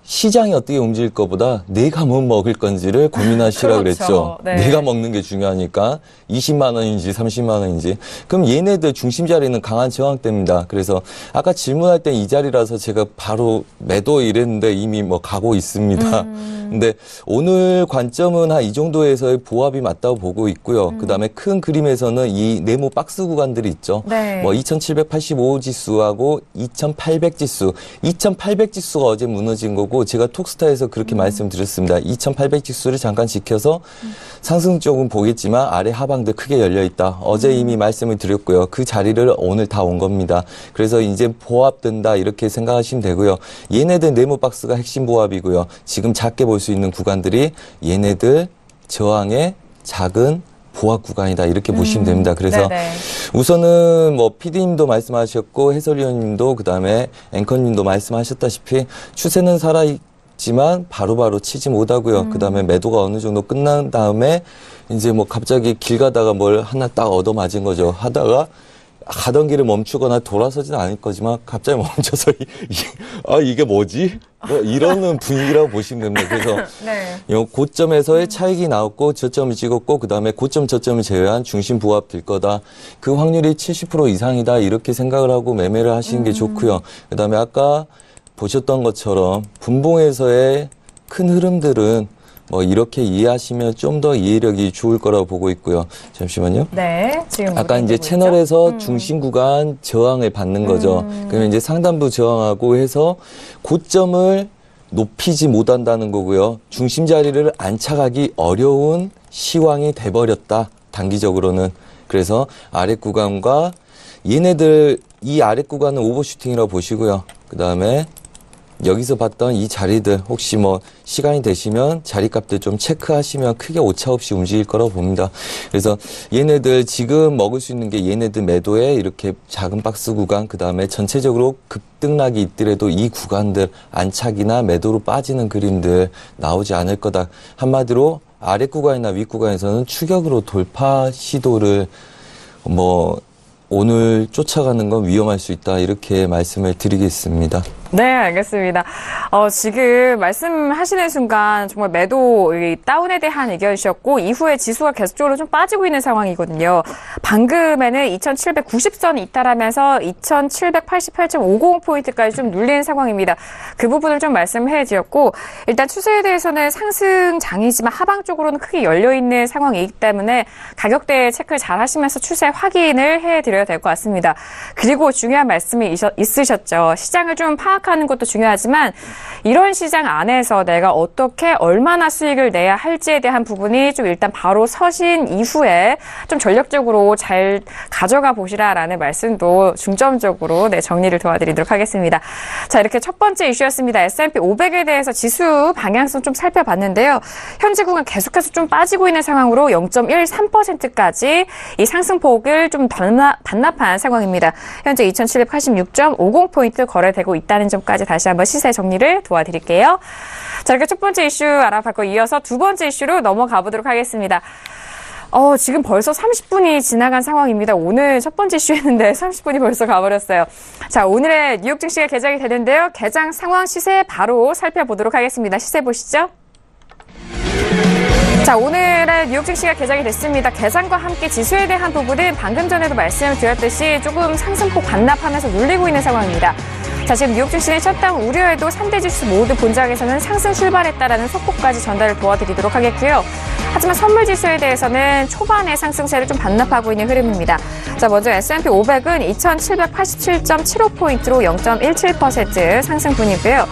시장이 어떻게 움직일 것보다 내가 뭐 먹을 건지를 고민하시라 그렇죠. 그랬죠. 네. 내가 먹는 게 중요하니까 20만 원인지 30만 원인지. 그럼 얘네들 중심 자리는 강한 저항대입니다. 그래서 아까 질문할 때 이 자리라서 제가 바로 매도 이랬는데 이미 가고 있습니다. 근데 오늘 관점은 한 이 정도에서의 보합이 맞다고 보고 있고요. 그다음에 큰 그림에서는 이 네모 박스 구간들이 있죠. 네. 2785 지수하고 2800 지수. 2800 지수가 어제 무너진 거고 제가 톡스타에서 그렇게 말씀드렸습니다. 2800 지수를 잠깐 지켜서 상승 쪽은 보겠지만 아래 하방들 크게 열려 있다. 어제 이미 말씀을 드렸고요. 그 자리를 오늘 다 온 겁니다. 그래서 이제 보합된다 이렇게 생각하시면 되고요. 얘네들 네모 박스가 핵심 보합이고요. 지금 작게 볼 수 있는 구간들이 얘네들 저항의 작은 보합 구간이다 이렇게 보시면 됩니다. 그래서 네네. 우선은 PD님도 말씀하셨고 해설위원님도 그다음에 앵커님도 말씀하셨다시피 추세는 살아있지만 바로바로 치지 못하고요. 그다음에 매도가 어느 정도 끝난 다음에 이제 갑자기 길 가다가 뭘 하나 딱 얻어맞은 거죠. 하다가 가던 길을 멈추거나 돌아서지는 않을 거지만 갑자기 멈춰서 이게 뭐지? 뭐 이러는 분위기라고 보시면 됩니다. 그래서 이 고점에서의 차익이 나왔고 저점을 찍었고 그다음에 고점 저점을 제외한 중심 부합될 거다. 그 확률이 70% 이상이다. 이렇게 생각을 하고 매매를 하시는 게 좋고요. 그다음에 아까 보셨던 것처럼 분봉에서의 큰 흐름들은 뭐 이렇게 이해하시면 좀 더 이해력이 좋을 거라고 보고 있고요. 잠시만요. 네, 지금 아까 이제 채널에서 중심 구간 저항을 받는 거죠. 그러면 이제 상단부 저항하고 해서 고점을 높이지 못한다는 거고요. 중심 자리를 안착하기 어려운 시황이 돼버렸다. 단기적으로는. 그래서 아랫 구간과 얘네들 이 아랫 구간은 오버슈팅이라고 보시고요. 그 다음에 여기서 봤던 이 자리들 혹시 뭐 시간이 되시면 자리값들 좀 체크하시면 크게 오차 없이 움직일 거라고 봅니다. 그래서 얘네들 지금 먹을 수 있는 게 얘네들 매도에 이렇게 작은 박스 구간 그다음에 전체적으로 급등락이 있더라도 이 구간들 안착이나 매도로 빠지는 그림들 나오지 않을 거다. 한마디로 아랫 구간이나 윗 구간에서는 추격으로 돌파 시도를 뭐 오늘 쫓아가는 건 위험할 수 있다. 이렇게 말씀을 드리겠습니다. 네, 알겠습니다. 지금 말씀하시는 순간 정말 매도 다운에 대한 의견이셨고 이후에 지수가 계속적으로 좀 빠지고 있는 상황이거든요. 방금에는 2790선 이탈하면서 2788.50포인트까지 좀 눌리는 상황입니다. 그 부분을 좀 말씀해 드렸고 일단 추세에 대해서는 상승장이지만 하방 쪽으로는 크게 열려있는 상황이기 때문에 가격대 체크를 잘 하시면서 추세 확인을 해드려야 될 것 같습니다. 그리고 중요한 말씀이 있으셨죠. 시장을 좀 파악하는 것도 중요하지만 이런 시장 안에서 내가 어떻게 얼마나 수익을 내야 할지에 대한 부분이 좀 일단 바로 서신 이후에 좀 전략적으로 잘 가져가 보시라라는 말씀도 중점적으로 정리를 도와드리도록 하겠습니다. 자, 이렇게 첫 번째 이슈였습니다. S&P 500에 대해서 지수 방향성 좀 살펴봤는데요. 현재 구간 계속해서 좀 빠지고 있는 상황으로 0.13%까지 이 상승폭을 좀 반납한 상황입니다. 현재 2786.50포인트 거래되고 있다는 점까지 다시 한번 시세 정리를 도와드릴게요. 자, 이렇게 첫 번째 이슈 알아봤고 이어서 두 번째 이슈로 넘어가 보도록 하겠습니다. 지금 벌써 30분이 지나간 상황입니다. 오늘 첫 번째 이슈였는데 30분이 벌써 가버렸어요. 자, 오늘의 뉴욕 증시가 개장이 되는데요. 개장 상황 시세 바로 살펴보도록 하겠습니다. 시세 보시죠. 자, 오늘의 뉴욕 증시가 개장이 됐습니다. 개장과 함께 지수에 대한 부분은 방금 전에도 말씀을 드렸듯이 조금 상승폭 반납하면서 눌리고 있는 상황입니다. 자, 지금 뉴욕 증시는 셧다운 우려에도 3대 지수 모두 본장에서는 상승 출발했다라는 속보까지 전달을 도와드리도록 하겠고요. 하지만 선물 지수에 대해서는 초반의 상승세를 좀 반납하고 있는 흐름입니다. 자, 먼저 S&P 500은 2787.75포인트로 0.17% 상승분이고요.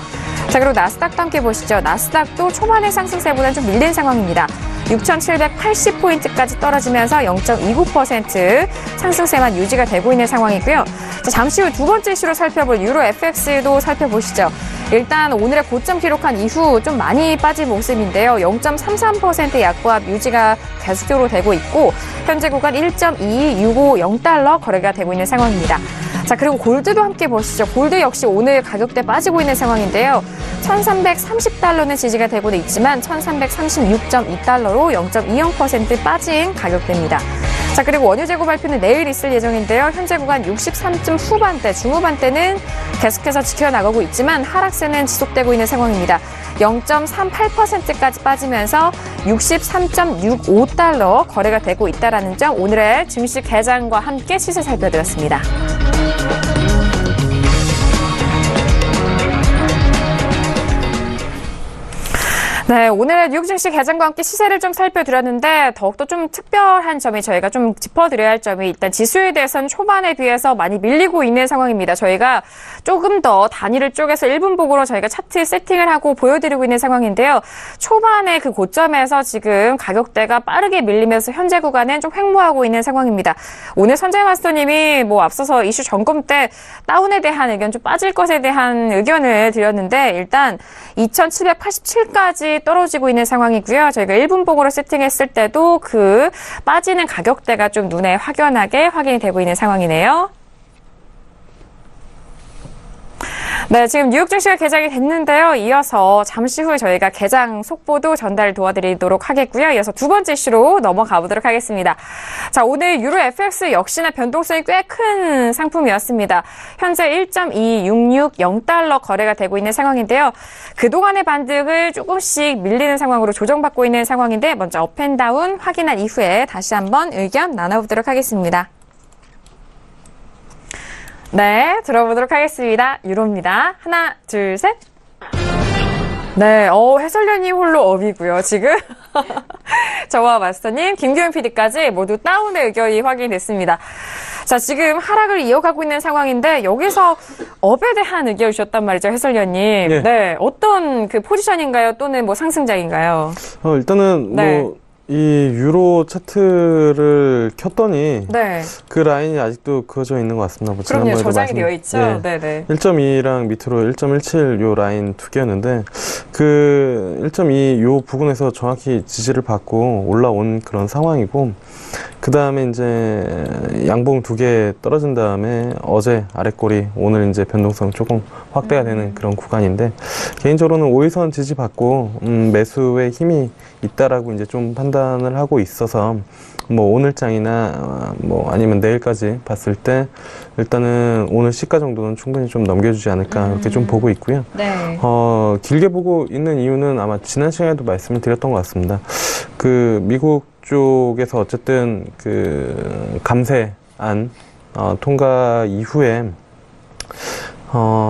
자, 그리고 나스닥도 함께 보시죠. 나스닥도 초반의 상승세보다는 좀 밀린 상황입니다. 6,780포인트까지 떨어지면서 0.29% 상승세만 유지가 되고 있는 상황이고요. 자, 잠시 후 두 번째 이슈로 살펴볼 유로 FX도 살펴보시죠. 일단 오늘의 고점 기록한 이후 좀 많이 빠진 모습인데요. 0.33%의 약보합 유지가 계속적으로 되고 있고 현재 구간 1.2650달러 거래가 되고 있는 상황입니다. 자, 그리고 골드도 함께 보시죠. 골드 역시 오늘 가격대 빠지고 있는 상황인데요. 1,330달러는 지지가 되고는 있지만 1,336.2달러로 0.20% 빠진 가격대입니다. 자, 그리고 원유 재고 발표는 내일 있을 예정인데요. 현재 구간 63점 후반대, 중후반대는 계속해서 지켜나가고 있지만 하락세는 지속되고 있는 상황입니다. 0.38%까지 빠지면서 63.65달러 거래가 되고 있다는 점 오늘의 증시 개장과 함께 시세 살펴드렸습니다. 네, 오늘의 뉴욕 증시 개장과 함께 시세를 좀 살펴드렸는데 더욱더 좀 특별한 점이 저희가 좀 짚어드려야 할 점이 일단 지수에 대해서는 초반에 비해서 많이 밀리고 있는 상황입니다. 저희가 조금 더 단위를 쪼개서 1분봉으로 저희가 차트 세팅을 하고 보여드리고 있는 상황인데요. 초반에 그 고점에서 지금 가격대가 빠르게 밀리면서 현재 구간은 좀 횡보하고 있는 상황입니다. 오늘 선재 마스터님이 앞서서 이슈 점검 때 다운에 대한 의견 좀 빠질 것에 대한 의견을 드렸는데 일단 2787까지 떨어지고 있는 상황이고요. 저희가 1분봉으로 세팅했을 때도 그 빠지는 가격대가 좀 눈에 확연하게 확인이 되고 있는 상황이네요. 네, 지금 뉴욕 증시가 개장이 됐는데요. 이어서 잠시 후에 저희가 개장 속보도 전달 도와드리도록 하겠고요. 이어서 두 번째 이슈로 넘어가 보도록 하겠습니다. 자, 오늘 유로 FX 역시나 변동성이 꽤 큰 상품이었습니다. 현재 1.2660달러 거래가 되고 있는 상황인데요. 그동안의 반등을 조금씩 밀리는 상황으로 조정받고 있는 상황인데 먼저 업앤다운 확인한 이후에 다시 한번 의견 나눠보도록 하겠습니다. 네, 들어보도록 하겠습니다. 유로입니다. 하나, 둘, 셋. 네, 해설위원님 홀로 업이고요, 지금. 저와 마스터님, 김규현 PD까지 모두 다운의 의견이 확인됐습니다. 자, 지금 하락을 이어가고 있는 상황인데, 여기서 업에 대한 의견을 주셨단 말이죠, 해설위원님. 네. 네, 어떤 그 포지션인가요? 또는 뭐 상승장인가요? 일단은 네. 이 유로 차트를 켰더니 네. 그 라인이 아직도 그어져 있는 것 같습니다. 뭐 그럼요, 지난번에도 저장이 되어 있죠. 예. 네네. 1.2랑 밑으로 1.17 요 라인 두 개였는데 그 1.2 요 부근에서 정확히 지지를 받고 올라온 그런 상황이고 그 다음에 이제 양봉 두 개 떨어진 다음에 어제 아랫골이 오늘 이제 변동성 조금 확대가 되는 그런 구간인데 개인적으로는 5일선 지지 받고 매수의 힘이 있다라고 이제 좀 판단을 하고 있어서 뭐 오늘장이나 뭐 아니면 내일까지 봤을 때 일단은 오늘 시가 정도는 충분히 좀 넘겨주지 않을까 이렇게 좀 보고 있고요. 네. 길게 보고 있는 이유는 아마 지난 시간에도 말씀을 드렸던 것 같습니다. 그 미국 쪽에서 어쨌든 그 감세안 통과 이후에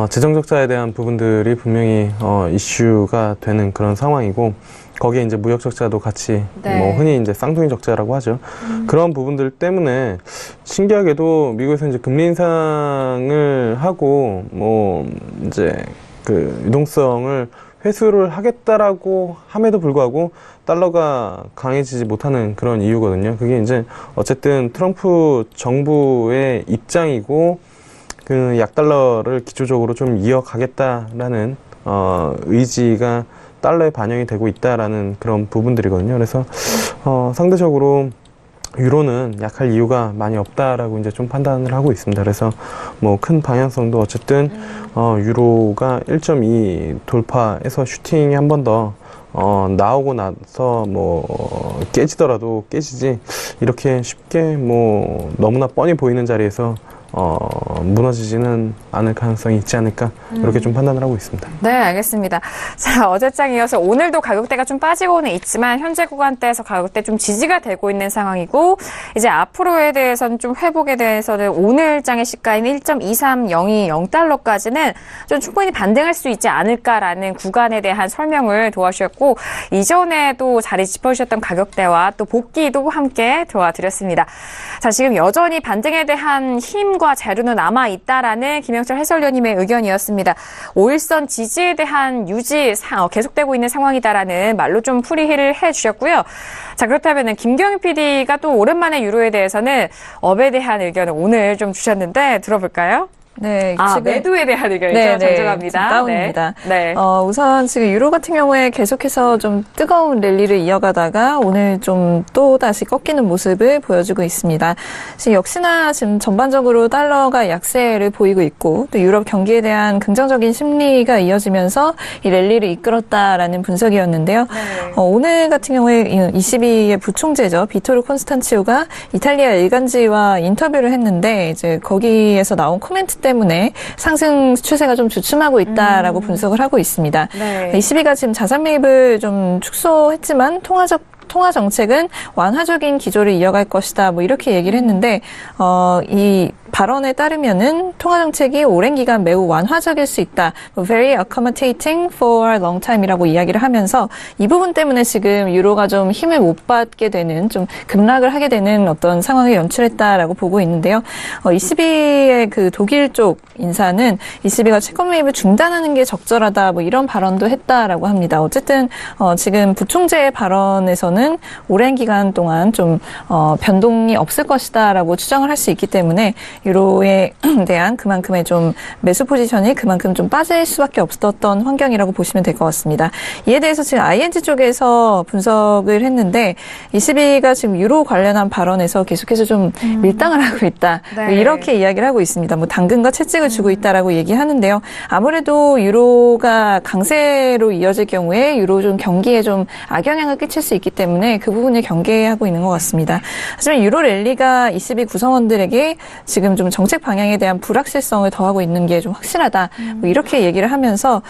재정적자에 대한 부분들이 분명히 이슈가 되는 그런 상황이고 거기에 이제 무역 적자도 같이 네. 뭐 흔히 이제 쌍둥이 적자라고 하죠. 그런 부분들 때문에 신기하게도 미국에서 이제 금리 인상을 하고 뭐 이제 그 유동성을 회수를 하겠다라고 함에도 불구하고 달러가 강해지지 못하는 그런 이유거든요. 그게 이제 어쨌든 트럼프 정부의 입장이고 그 약달러를 기초적으로 좀 이어가겠다라는 의지가 달러에 반영이 되고 있다라는 그런 부분들이거든요. 그래서 상대적으로 유로는 약할 이유가 많이 없다라고 이제 좀 판단을 하고 있습니다. 그래서 뭐 큰 방향성도 어쨌든 유로가 1.2 돌파해서 슈팅이 한 번 더 나오고 나서 뭐 깨지더라도 깨지지 이렇게 쉽게 뭐 너무나 뻔히 보이는 자리에서 무너지지는 않을 가능성이 있지 않을까 이렇게 좀 판단을 하고 있습니다. 네, 알겠습니다. 자, 어제장 이어서 오늘도 가격대가 좀 빠지고는 있지만 현재 구간대에서 가격대 좀 지지가 되고 있는 상황이고 이제 앞으로에 대해서는 좀 회복에 대해서는 오늘장의 시가인 1.23020달러까지는 좀 충분히 반등할 수 있지 않을까라는 구간에 대한 설명을 도와주셨고 이전에도 자리 짚어주셨던 가격대와 또 복귀도 함께 도와드렸습니다. 자, 지금 여전히 반등에 대한 힘과 재료는 남아있다라는 김영철 해설위원님의 의견이었습니다. 5일선 지지에 대한 유지 계속되고 있는 상황이다라는 말로 좀 풀이를 해주셨고요. 자, 그렇다면 김경희 PD가 또 오랜만에 유로에 대해서는 업에 대한 의견을 오늘 좀 주셨는데 들어볼까요? 네, 지금 매도에 대한 의견이죠. 네, 정정합니다. 다운입니다. 네. 우선 지금 유로 같은 경우에 계속해서 좀 뜨거운 랠리를 이어가다가 오늘 좀 또 다시 꺾이는 모습을 보여주고 있습니다. 지금 역시나 지금 전반적으로 달러가 약세를 보이고 있고 또 유럽 경기에 대한 긍정적인 심리가 이어지면서 이 랠리를 이끌었다라는 분석이었는데요. 네. 오늘 같은 경우에 22의 부총재죠. 비토르 콘스탄치오가 이탈리아 일간지와 인터뷰를 했는데 이제 거기에서 나온 코멘트 때문에 상승 추세가 좀 주춤하고 있다라고 분석을 하고 있습니다. 네. ECB가 지금 자산 매입을 좀 축소했지만 통화 정책은 완화적인 기조를 이어갈 것이다. 뭐 이렇게 얘기를 했는데 이 발언에 따르면은 통화 정책이 오랜 기간 매우 완화적일 수 있다. Very accommodating for a long time이라고 이야기를 하면서 이 부분 때문에 지금 유로가 좀 힘을 못 받게 되는 좀 급락을 하게 되는 어떤 상황을 연출했다라고 보고 있는데요. ECB의 그 독일 쪽 인사는 ECB가 채권 매입을 중단하는 게 적절하다. 뭐 이런 발언도 했다라고 합니다. 어쨌든 지금 부총재의 발언에서는 오랜 기간 동안 좀 변동이 없을 것이다라고 추정을 할 수 있기 때문에 유로에 대한 그만큼의 좀 매수 포지션이 그만큼 좀 빠질 수밖에 없었던 환경이라고 보시면 될 것 같습니다. 이에 대해서 지금 ING 쪽에서 분석을 했는데 ECB가 지금 유로 관련한 발언에서 계속해서 좀 밀당을 하고 있다. 네. 뭐 이렇게 이야기를 하고 있습니다. 뭐 당근과 채찍을 주고 있다라고 얘기하는데요. 아무래도 유로가 강세로 이어질 경우에 유로존 경기에 좀 악영향을 끼칠 수 있기 때문에 그 부분을 경계하고 있는 것 같습니다. 하지만 유로 랠리가 ECB 구성원들에게 지금 좀 정책 방향에 대한 불확실성을 더하고 있는 게 좀 확실하다. 뭐 이렇게 얘기를 하면서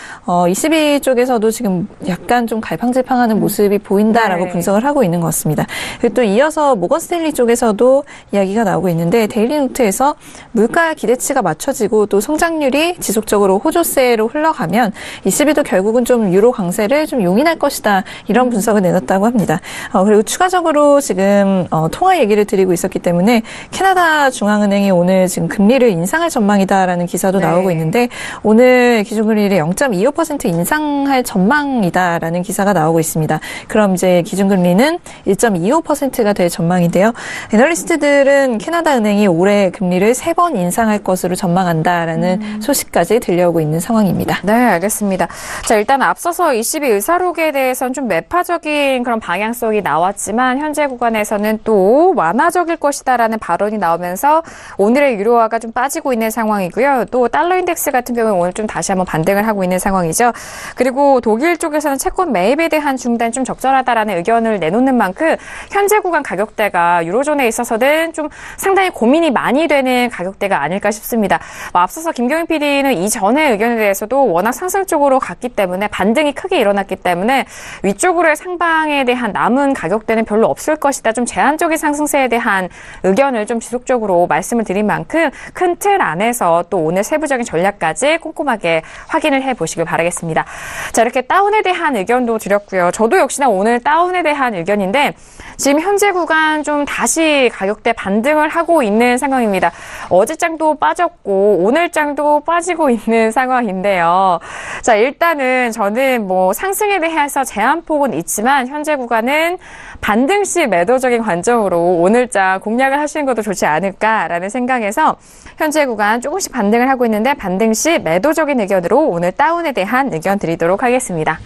ECB 쪽에서도 지금 약간 좀 갈팡질팡하는 모습이 보인다라고 네. 분석을 하고 있는 것 같습니다. 그리고 또 이어서 모건 스탠리 쪽에서도 이야기가 나오고 있는데 데일리 노트에서 물가 기대치가 맞춰지고 또 성장률이 지속적으로 호조세로 흘러가면 ECB도 결국은 좀 유로 강세를 좀 용인할 것이다. 이런 분석을 내놨다고 합니다. 그리고 추가적으로 지금 통화 얘기를 드리고 있었기 때문에 캐나다 중앙은행이 오늘 지금 금리를 인상할 전망이다라는 기사도 네. 나오고 있는데 오늘 기준금리를 0.25% 인상할 전망이다라는 기사가 나오고 있습니다. 그럼 이제 기준금리는 1.25%가 될 전망인데요. 애널리스트들은 캐나다 은행이 올해 금리를 3번 인상할 것으로 전망한다라는 소식까지 들려오고 있는 상황입니다. 네, 알겠습니다. 자, 일단 앞서서 ECB 의사록에 대해서는 좀 매파적인 그런 방향성이 나왔지만 현재 구간에서는 또 완화적일 것이다라는 발언이 나오면서 오늘의 유로화가 좀 빠지고 있는 상황이고요. 또 달러 인덱스 같은 경우는 오늘 좀 다시 한번 반등을 하고 있는 상황이죠. 그리고 독일 쪽에서는 채권 매입에 대한 중단 좀 적절하다라는 의견을 내놓는 만큼 현재 구간 가격대가 유로존에 있어서는 좀 상당히 고민이 많이 되는 가격대가 아닐까 싶습니다. 앞서서 김경희 PD는 이전의 의견에 대해서도 워낙 상승 쪽으로 갔기 때문에 반등이 크게 일어났기 때문에 위쪽으로의 상방에 대한 남은 가격대는 별로 없을 것이다. 좀 제한적인 상승세에 대한 의견을 좀 지속적으로 말씀을 드린 만큼 큰 틀 안에서 또 오늘 세부적인 전략까지 꼼꼼하게 확인을 해보시길 바라겠습니다. 자, 이렇게 다운에 대한 의견도 드렸고요. 저도 역시나 오늘 다운에 대한 의견인데 지금 현재 구간 좀 다시 가격대 반등을 하고 있는 상황입니다. 어제 장도 빠졌고 오늘 장도 빠지고 있는 상황인데요. 자, 일단은 저는 뭐 상승에 대해서 제한폭은 있지만 현재 구간은 반등 시 매도적인 관점으로 오늘 장 공략을 하시는 것도 좋지 않을까라는 생각에서 현재 구간 조금씩 반등을 하고 있는데 반등 시 매도적인 의견으로 오늘 다운에 대한 의견 드리도록 하겠습니다.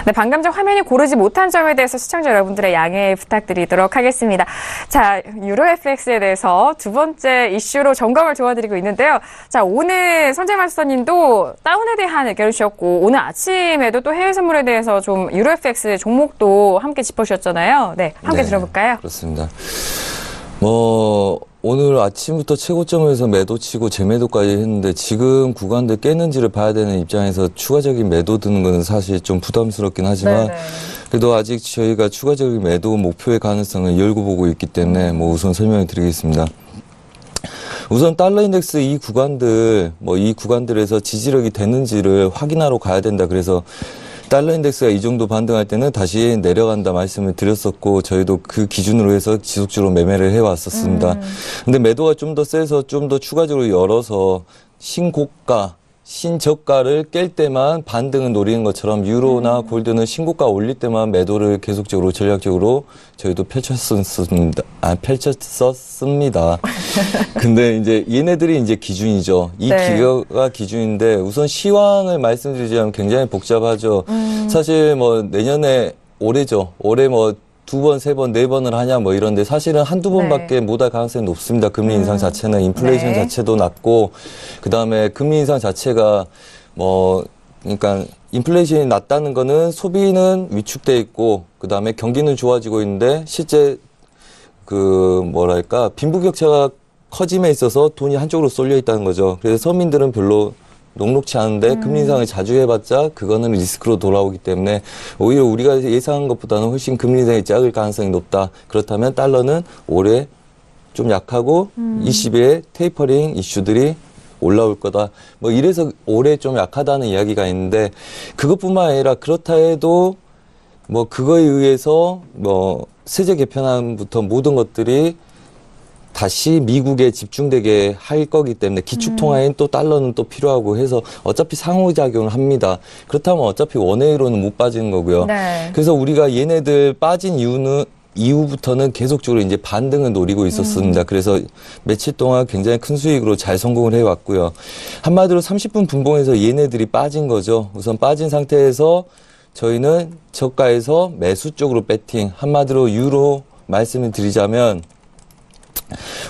네, 방금 전 화면이 고르지 못한 점에 대해서 시청자 여러분들의 양해 부탁드리도록 하겠습니다. 자, 유로 FX에 대해서 두 번째 이슈로 점검을 도와드리고 있는데요. 자, 오늘 선재 마스터님도 다운에 대한 의견을 주셨고 오늘 아침에도 또 해외 선물에 대해서 좀 유로 FX 종목도 함께 짚어주셨잖아요. 네, 함께 들어볼까요? 그렇습니다. 오늘 아침부터 최고점에서 매도 치고 재매도까지 했는데 지금 구간들 깼는지를 봐야 되는 입장에서 추가적인 매도 드는 것은 사실 좀 부담스럽긴 하지만 그래도 아직 저희가 추가적인 매도 목표의 가능성을 열고 보고 있기 때문에 우선 설명을 드리겠습니다. 우선 달러 인덱스 이 구간들에서 지지력이 되는지를 확인하러 가야 된다. 그래서 달러 인덱스가 이 정도 반등할 때는 다시 내려간다 말씀을 드렸었고 저희도 그 기준으로 해서 지속적으로 매매를 해왔었습니다. 근데 매도가 좀 더 세서 좀 더 추가적으로 열어서 신고가, 신저가를 깰 때만 반등을 노리는 것처럼 유로나 골드는 신고가 올릴 때만 매도를 계속적으로 전략적으로 저희도 펼쳤었습니다. 근데 이제 얘네들이 이제 기준이죠. 이 기회가 기준인데 우선 시황을 말씀드리자면 굉장히 복잡하죠. 사실 내년에 올해죠. 올해 두 번, 세 번, 네 번을 하냐 이런데 사실은 한두 번밖에 못할 가능성이 높습니다. 금리 인상 자체는 인플레이션 자체도 낮고 그다음에 금리 인상 자체가 그러니까 인플레이션이 낮다는 거는 소비는 위축돼 있고 그다음에 경기는 좋아지고 있는데 실제 빈부격차가 커짐에 있어서 돈이 한쪽으로 쏠려 있다는 거죠. 그래서 서민들은 별로 녹록치 않은데 금리 인상을 자주 해봤자 그거는 리스크로 돌아오기 때문에 오히려 우리가 예상한 것보다는 훨씬 금리 인상이 작을 가능성이 높다. 그렇다면 달러는 올해 좀 약하고 20의 테이퍼링 이슈들이 올라올 거다. 이래서 올해 좀 약하다는 이야기가 있는데 그것뿐만 아니라 그렇다 해도 그거에 의해서 세제 개편안부터 모든 것들이 다시 미국에 집중되게 할 거기 때문에 기축통화엔 또 달러는 또 필요하고 해서 어차피 상호작용을 합니다. 그렇다면 어차피 원웨이로는 못 빠지는 거고요. 그래서 우리가 얘네들 빠진 이후부터는 계속적으로 이제 반등을 노리고 있었습니다. 그래서 며칠 동안 굉장히 큰 수익으로 잘 성공을 해왔고요. 한마디로 30분 분봉에서 얘네들이 빠진 거죠. 우선 빠진 상태에서 저희는 저가에서 매수 쪽으로 배팅, 한마디로 유로 말씀을 드리자면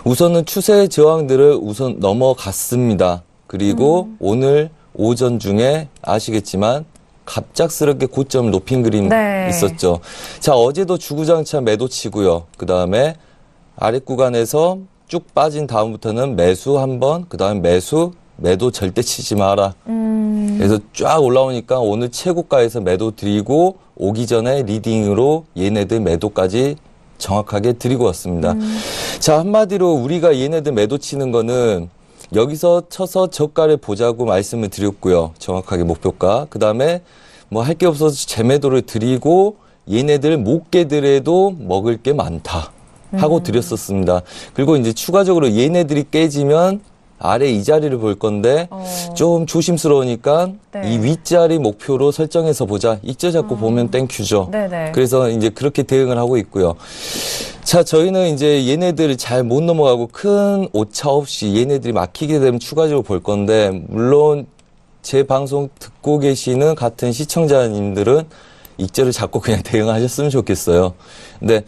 우선은 추세 저항들을 우선 넘어갔습니다. 그리고 오늘 오전 중에 아시겠지만 갑작스럽게 고점을 높인 그림 네. 있었죠. 자, 어제도 주구장창 매도 치고요. 그 다음에 아랫 구간에서 쭉 빠진 다음부터는 매수 한 번, 그 다음에 매도 절대 치지 마라. 그래서 쫙 올라오니까 오늘 최고가에서 매도 드리고 오기 전에 리딩으로 얘네들 매도까지 정확하게 드리고 왔습니다. 자, 한마디로 우리가 얘네들 매도 치는 거는 여기서 쳐서 저가를 보자고 말씀을 드렸고요. 정확하게 목표가. 그 다음에 뭐 할 게 없어서 재매도를 드리고 얘네들 못 깨더라도 먹을 게 많다 하고 드렸었습니다. 그리고 이제 추가적으로 얘네들이 깨지면 아래 이 자리를 볼 건데 좀 조심스러우니까 네. 이 윗자리 목표로 설정해서 보자. 이자 잡고 보면 땡큐죠. 네네. 그래서 이제 그렇게 대응을 하고 있고요. 자, 저희는 이제 얘네들을 잘 못 넘어가고 큰 오차 없이 얘네들이 막히게 되면 추가적으로 볼 건데, 물론 제 방송 듣고 계시는 같은 시청자님들은 익절을 잡고 그냥 대응하셨으면 좋겠어요. 근데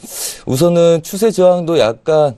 우선은 추세 저항도 약간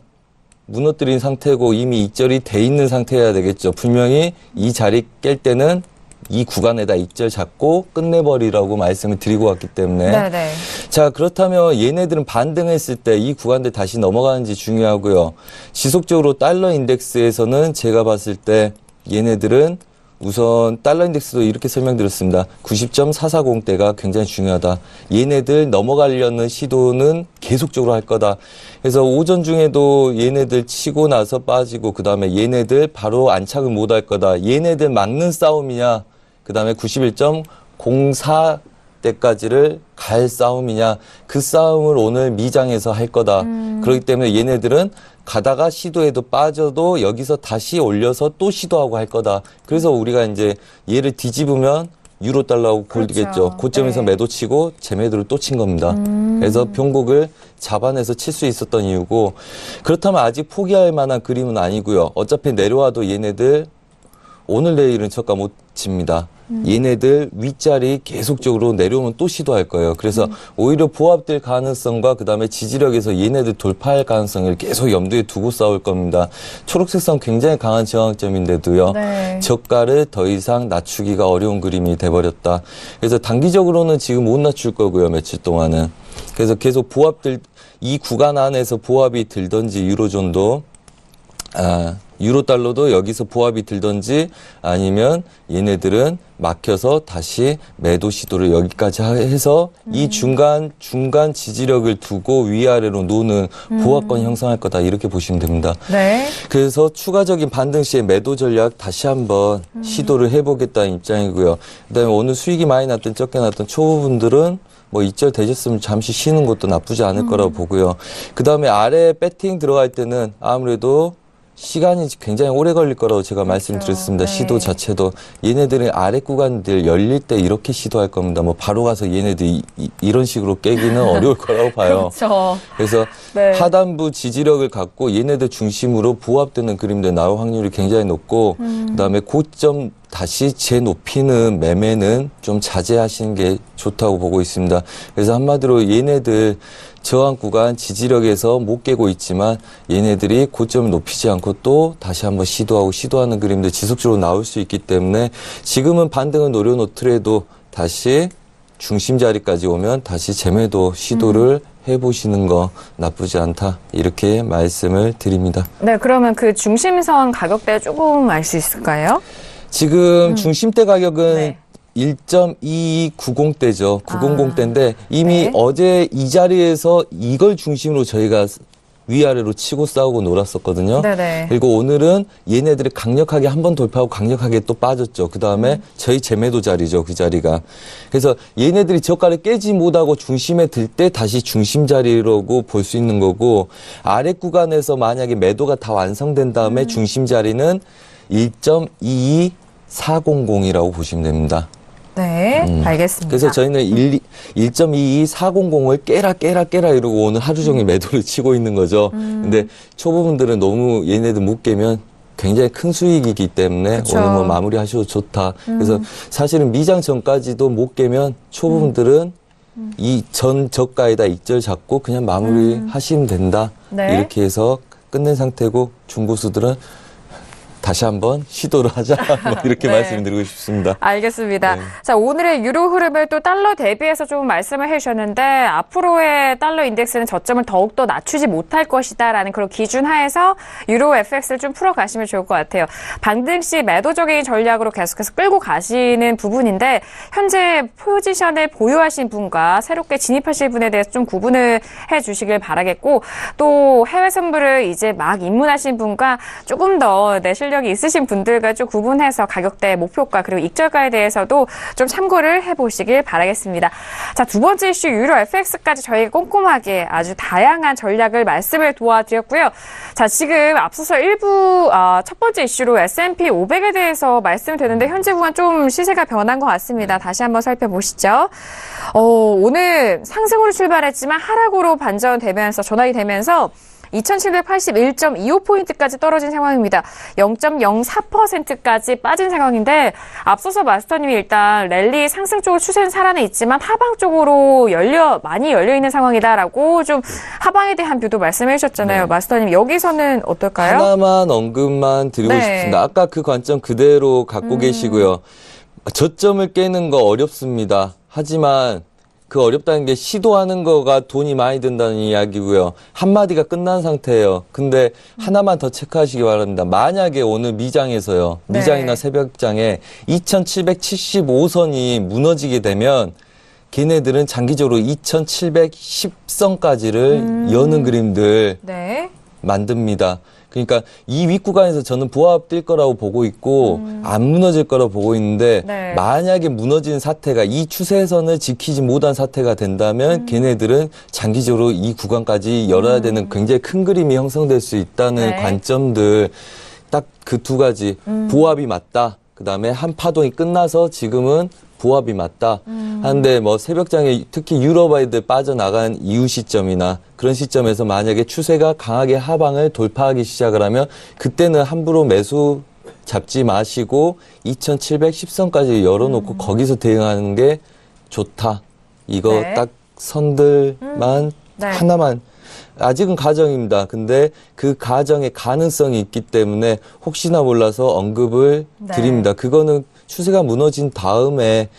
무너뜨린 상태고 이미 익절이 돼 있는 상태여야 되겠죠. 분명히 이 자리 깰 때는 이 구간에다 익절 잡고 끝내버리라고 말씀을 드리고 왔기 때문에 네네. 자, 그렇다면 얘네들은 반등했을 때 이 구간대 다시 넘어가는지 중요하고요. 지속적으로 달러 인덱스에서는 제가 봤을 때 얘네들은 우선 달러 인덱스도 이렇게 설명드렸습니다. 90.440대가 굉장히 중요하다. 얘네들 넘어가려는 시도는 계속적으로 할 거다. 그래서 오전 중에도 얘네들 치고 나서 빠지고 그 다음에 얘네들 바로 안착을 못 할 거다. 얘네들 막는 싸움이냐. 그 다음에 91.04대까지를 갈 싸움이냐. 그 싸움을 오늘 미장에서 할 거다. 그렇기 때문에 얘네들은 가다가 시도해도 빠져도 여기서 다시 올려서 또 시도하고 할 거다. 그래서 우리가 이제 얘를 뒤집으면 유로 달러하고 골드겠죠. 그렇죠. 고점에서 네. 매도 치고 재매도를 또 친 겁니다. 그래서 변곡을 잡아내서 칠 수 있었던 이유고, 그렇다면 아직 포기할 만한 그림은 아니고요. 어차피 내려와도 얘네들 오늘 내일은 저가 못 칩니다. 얘네들 윗자리 계속적으로 내려오면 또 시도할 거예요. 그래서 오히려 보합될 가능성과 그 다음에 지지력에서 얘네들 돌파할 가능성을 계속 염두에 두고 싸울 겁니다. 초록색선 굉장히 강한 저항점인데도요. 네. 저가를 더 이상 낮추기가 어려운 그림이 돼버렸다. 그래서 단기적으로는 지금 못 낮출 거고요. 며칠 동안은. 그래서 계속 이 구간 안에서 보합이 들던지 유로존도 유로 달러도 여기서 보합이 들던지 아니면 얘네들은 막혀서 다시 매도 시도를 여기까지 해서 이 중간 지지력을 두고 위아래로 노는 보합권 형성할 거다 이렇게 보시면 됩니다. 네. 그래서 추가적인 반등 시에 매도 전략 다시 한번 시도를 해보겠다는 입장이고요. 그다음에 오늘 수익이 많이 났든 적게 났든 초보분들은 뭐 이절 되셨으면 잠시 쉬는 것도 나쁘지 않을 거라고 보고요. 그다음에 아래 배팅 들어갈 때는 아무래도 시간이 굉장히 오래 걸릴 거라고 제가 말씀드렸습니다. 네. 시도 자체도 얘네들은 아래 구간들 열릴 때 이렇게 시도할 겁니다. 뭐 바로 가서 얘네들이 이런 식으로 깨기는 어려울 거라고 봐요. 그렇죠. 그래서 네. 하단부 지지력을 갖고 얘네들 중심으로 보합되는 그림들 나올 확률이 굉장히 높고 그다음에 고점 다시 재높이는 매매는 좀 자제하시는 게 좋다고 보고 있습니다. 그래서 한마디로 얘네들 저항 구간 지지력에서 못 깨고 있지만 얘네들이 고점을 높이지 않고 또 다시 한번 시도하는 그림들 지속적으로 나올 수 있기 때문에 지금은 반등을 노려놓더라도 다시 중심 자리까지 오면 다시 재매도 시도를 해보시는 거 나쁘지 않다 이렇게 말씀을 드립니다. 네, 그러면 그 중심선 가격대 조금 알 수 있을까요? 지금 중심대 가격은 네. 1.2290대죠. 900대인데 이미 네. 어제 이 자리에서 이걸 중심으로 저희가 위아래로 치고 싸우고 놀았었거든요. 네네. 그리고 오늘은 얘네들이 강력하게 한 번 돌파하고 강력하게 또 빠졌죠. 그 다음에 저희 재매도 자리죠. 그 자리가. 그래서 얘네들이 저가를 깨지 못하고 중심에 들 때 다시 중심 자리라고 볼 수 있는 거고, 아래 구간에서 만약에 매도가 다 완성된 다음에 중심 자리는 1.22400이라고 보시면 됩니다. 네, 알겠습니다. 그래서 저희는 1.22400을 깨라 이러고 오늘 하루 종일 매도를 치고 있는 거죠. 근데 초보분들은 너무 얘네들 못 깨면 굉장히 큰 수익이기 때문에 그쵸. 오늘 뭐 마무리하셔도 좋다. 그래서 사실은 미장 전까지도 못 깨면 초보분들은 이 전 저가에다 익절 잡고 그냥 마무리 하시면 된다. 네. 이렇게 해서 끝낸 상태고 중고수들은 다시 한번 시도를 하자. 뭐 이렇게 네. 말씀드리고 싶습니다. 알겠습니다. 네. 자, 오늘의 유로 흐름을 또 달러 대비해서 좀 말씀을 해주셨는데 앞으로의 달러 인덱스는 저점을 더욱더 낮추지 못할 것이다라는 그런 기준 하에서 유로 FX를 좀 풀어가시면 좋을 것 같아요. 반등시 매도적인 전략으로 계속해서 끌고 가시는 부분인데 현재 포지션을 보유하신 분과 새롭게 진입하실 분에 대해서 좀 구분을 해주시길 바라겠고 또 해외 선물을 이제 막 입문하신 분과 조금 더 내 실력이 있으신 분들과 좀 구분해서 가격대 목표가 그리고 익절가에 대해서도 좀 참고를 해보시길 바라겠습니다. 자, 두 번째 이슈 유로 FX까지 저희가 꼼꼼하게 아주 다양한 전략을 말씀을 도와드렸고요. 자, 지금 앞서서 첫 번째 이슈로 S&P 500에 대해서 말씀드렸는데 현재 구간 좀 시세가 변한 것 같습니다. 다시 한번 살펴보시죠. 오늘 상승으로 출발했지만 하락으로 반전되면서 전환이 되면서 2781.25포인트까지 떨어진 상황입니다. 0.04%까지 빠진 상황인데 앞서서 마스터님이 일단 랠리 상승 쪽으로 추세는 살아는 있지만 하방 쪽으로 많이 열려있는 상황이다라고 좀 하방에 대한 뷰도 말씀해 주셨잖아요. 네. 마스터님 여기서는 어떨까요? 하나만 언급만 드리고 네. 싶습니다. 아까 그 관점 그대로 갖고 계시고요. 저점을 깨는 거 어렵습니다. 하지만 그 어렵다는 게 시도하는 거가 돈이 많이 든다는 이야기고요. 한마디가 끝난 상태예요. 근데 하나만 더 체크하시기 바랍니다. 만약에 오늘 미장에서요. 네. 미장이나 새벽장에 2775선이 무너지게 되면 걔네들은 장기적으로 2710선까지를 여는 그림들 네. 만듭니다. 그러니까 이 윗구간에서 저는 보합 뛸 거라고 보고 있고 안 무너질 거라고 보고 있는데 네. 만약에 무너진 사태가 이 추세선을 지키지 못한 사태가 된다면 걔네들은 장기적으로 이 구간까지 열어야 되는 굉장히 큰 그림이 형성될 수 있다는 네. 관점들 딱 그 두 가지 보합이 맞다. 그다음에 한 파동이 끝나서 지금은 보합이 맞다. 하는데 뭐 새벽장에 특히 유럽아이들 빠져나간 이후 시점이나 그런 시점에서 만약에 추세가 강하게 하방을 돌파하기 시작을 하면 그때는 함부로 매수 잡지 마시고 2710선까지 열어놓고 거기서 대응하는 게 좋다. 이거 네. 딱 선들만 네. 하나만 아직은 가정입니다. 근데 그 가정의 가능성이 있기 때문에 혹시나 몰라서 언급을 네. 드립니다. 그거는 추세가 무너진 다음에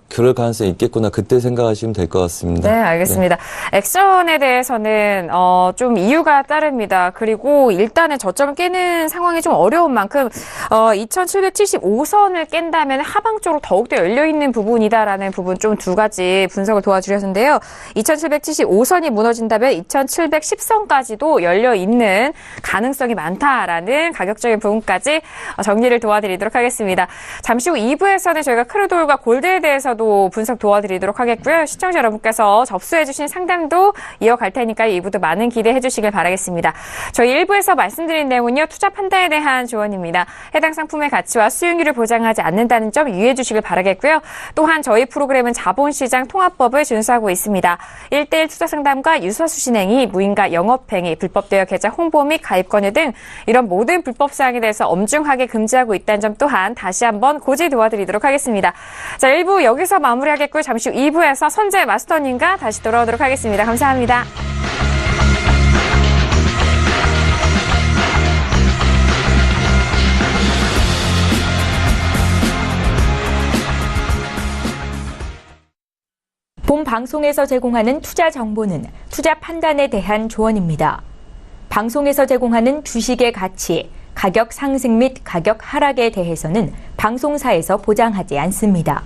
그럴 가능성이 있겠구나. 그때 생각하시면 될 것 같습니다. 네, 알겠습니다. 액션에 대해서는 좀 이유가 따릅니다. 그리고 일단은 저점을 깨는 상황이 좀 어려운 만큼 2775선을 깬다면 하방 쪽으로 더욱더 열려있는 부분이다라는 부분 좀 두 가지 분석을 도와주셨는데요. 2775선이 무너진다면 2710선까지도 열려있는 가능성이 많다라는 가격적인 부분까지 정리를 도와드리도록 하겠습니다. 잠시 후 2부에서는 저희가 크루돌과 골드에 대해서도 분석 도와드리도록 하겠고요. 시청자 여러분께서 접수해주신 상담도 이어갈 테니까 2부도 많은 기대해 주시길 바라겠습니다. 저희 1부에서 말씀드린 내용은요. 투자 판단에 대한 조언입니다. 해당 상품의 가치와 수익률을 보장하지 않는다는 점 유의해 주시길 바라겠고요. 또한 저희 프로그램은 자본시장 통합법을 준수하고 있습니다. 1:1 투자 상담과 유사수신 행위, 무인가 영업행위, 불법 대여 계좌 홍보 및 가입 권유 등 이런 모든 불법 사항에 대해서 엄중하게 금지하고 있다는 점 또한 다시 한번 고지 도와드리도록 하겠습니다. 자, 1부 여기서 마무리하겠고요. 잠시 후 2부에서 선재 마스터님과 다시 돌아오도록 하겠습니다. 감사합니다. 본 방송에서 제공하는 투자 정보는 투자 판단에 대한 조언입니다. 방송에서 제공하는 주식의 가치, 가격 상승 및 가격 하락에 대해서는 방송사에서 보장하지 않습니다.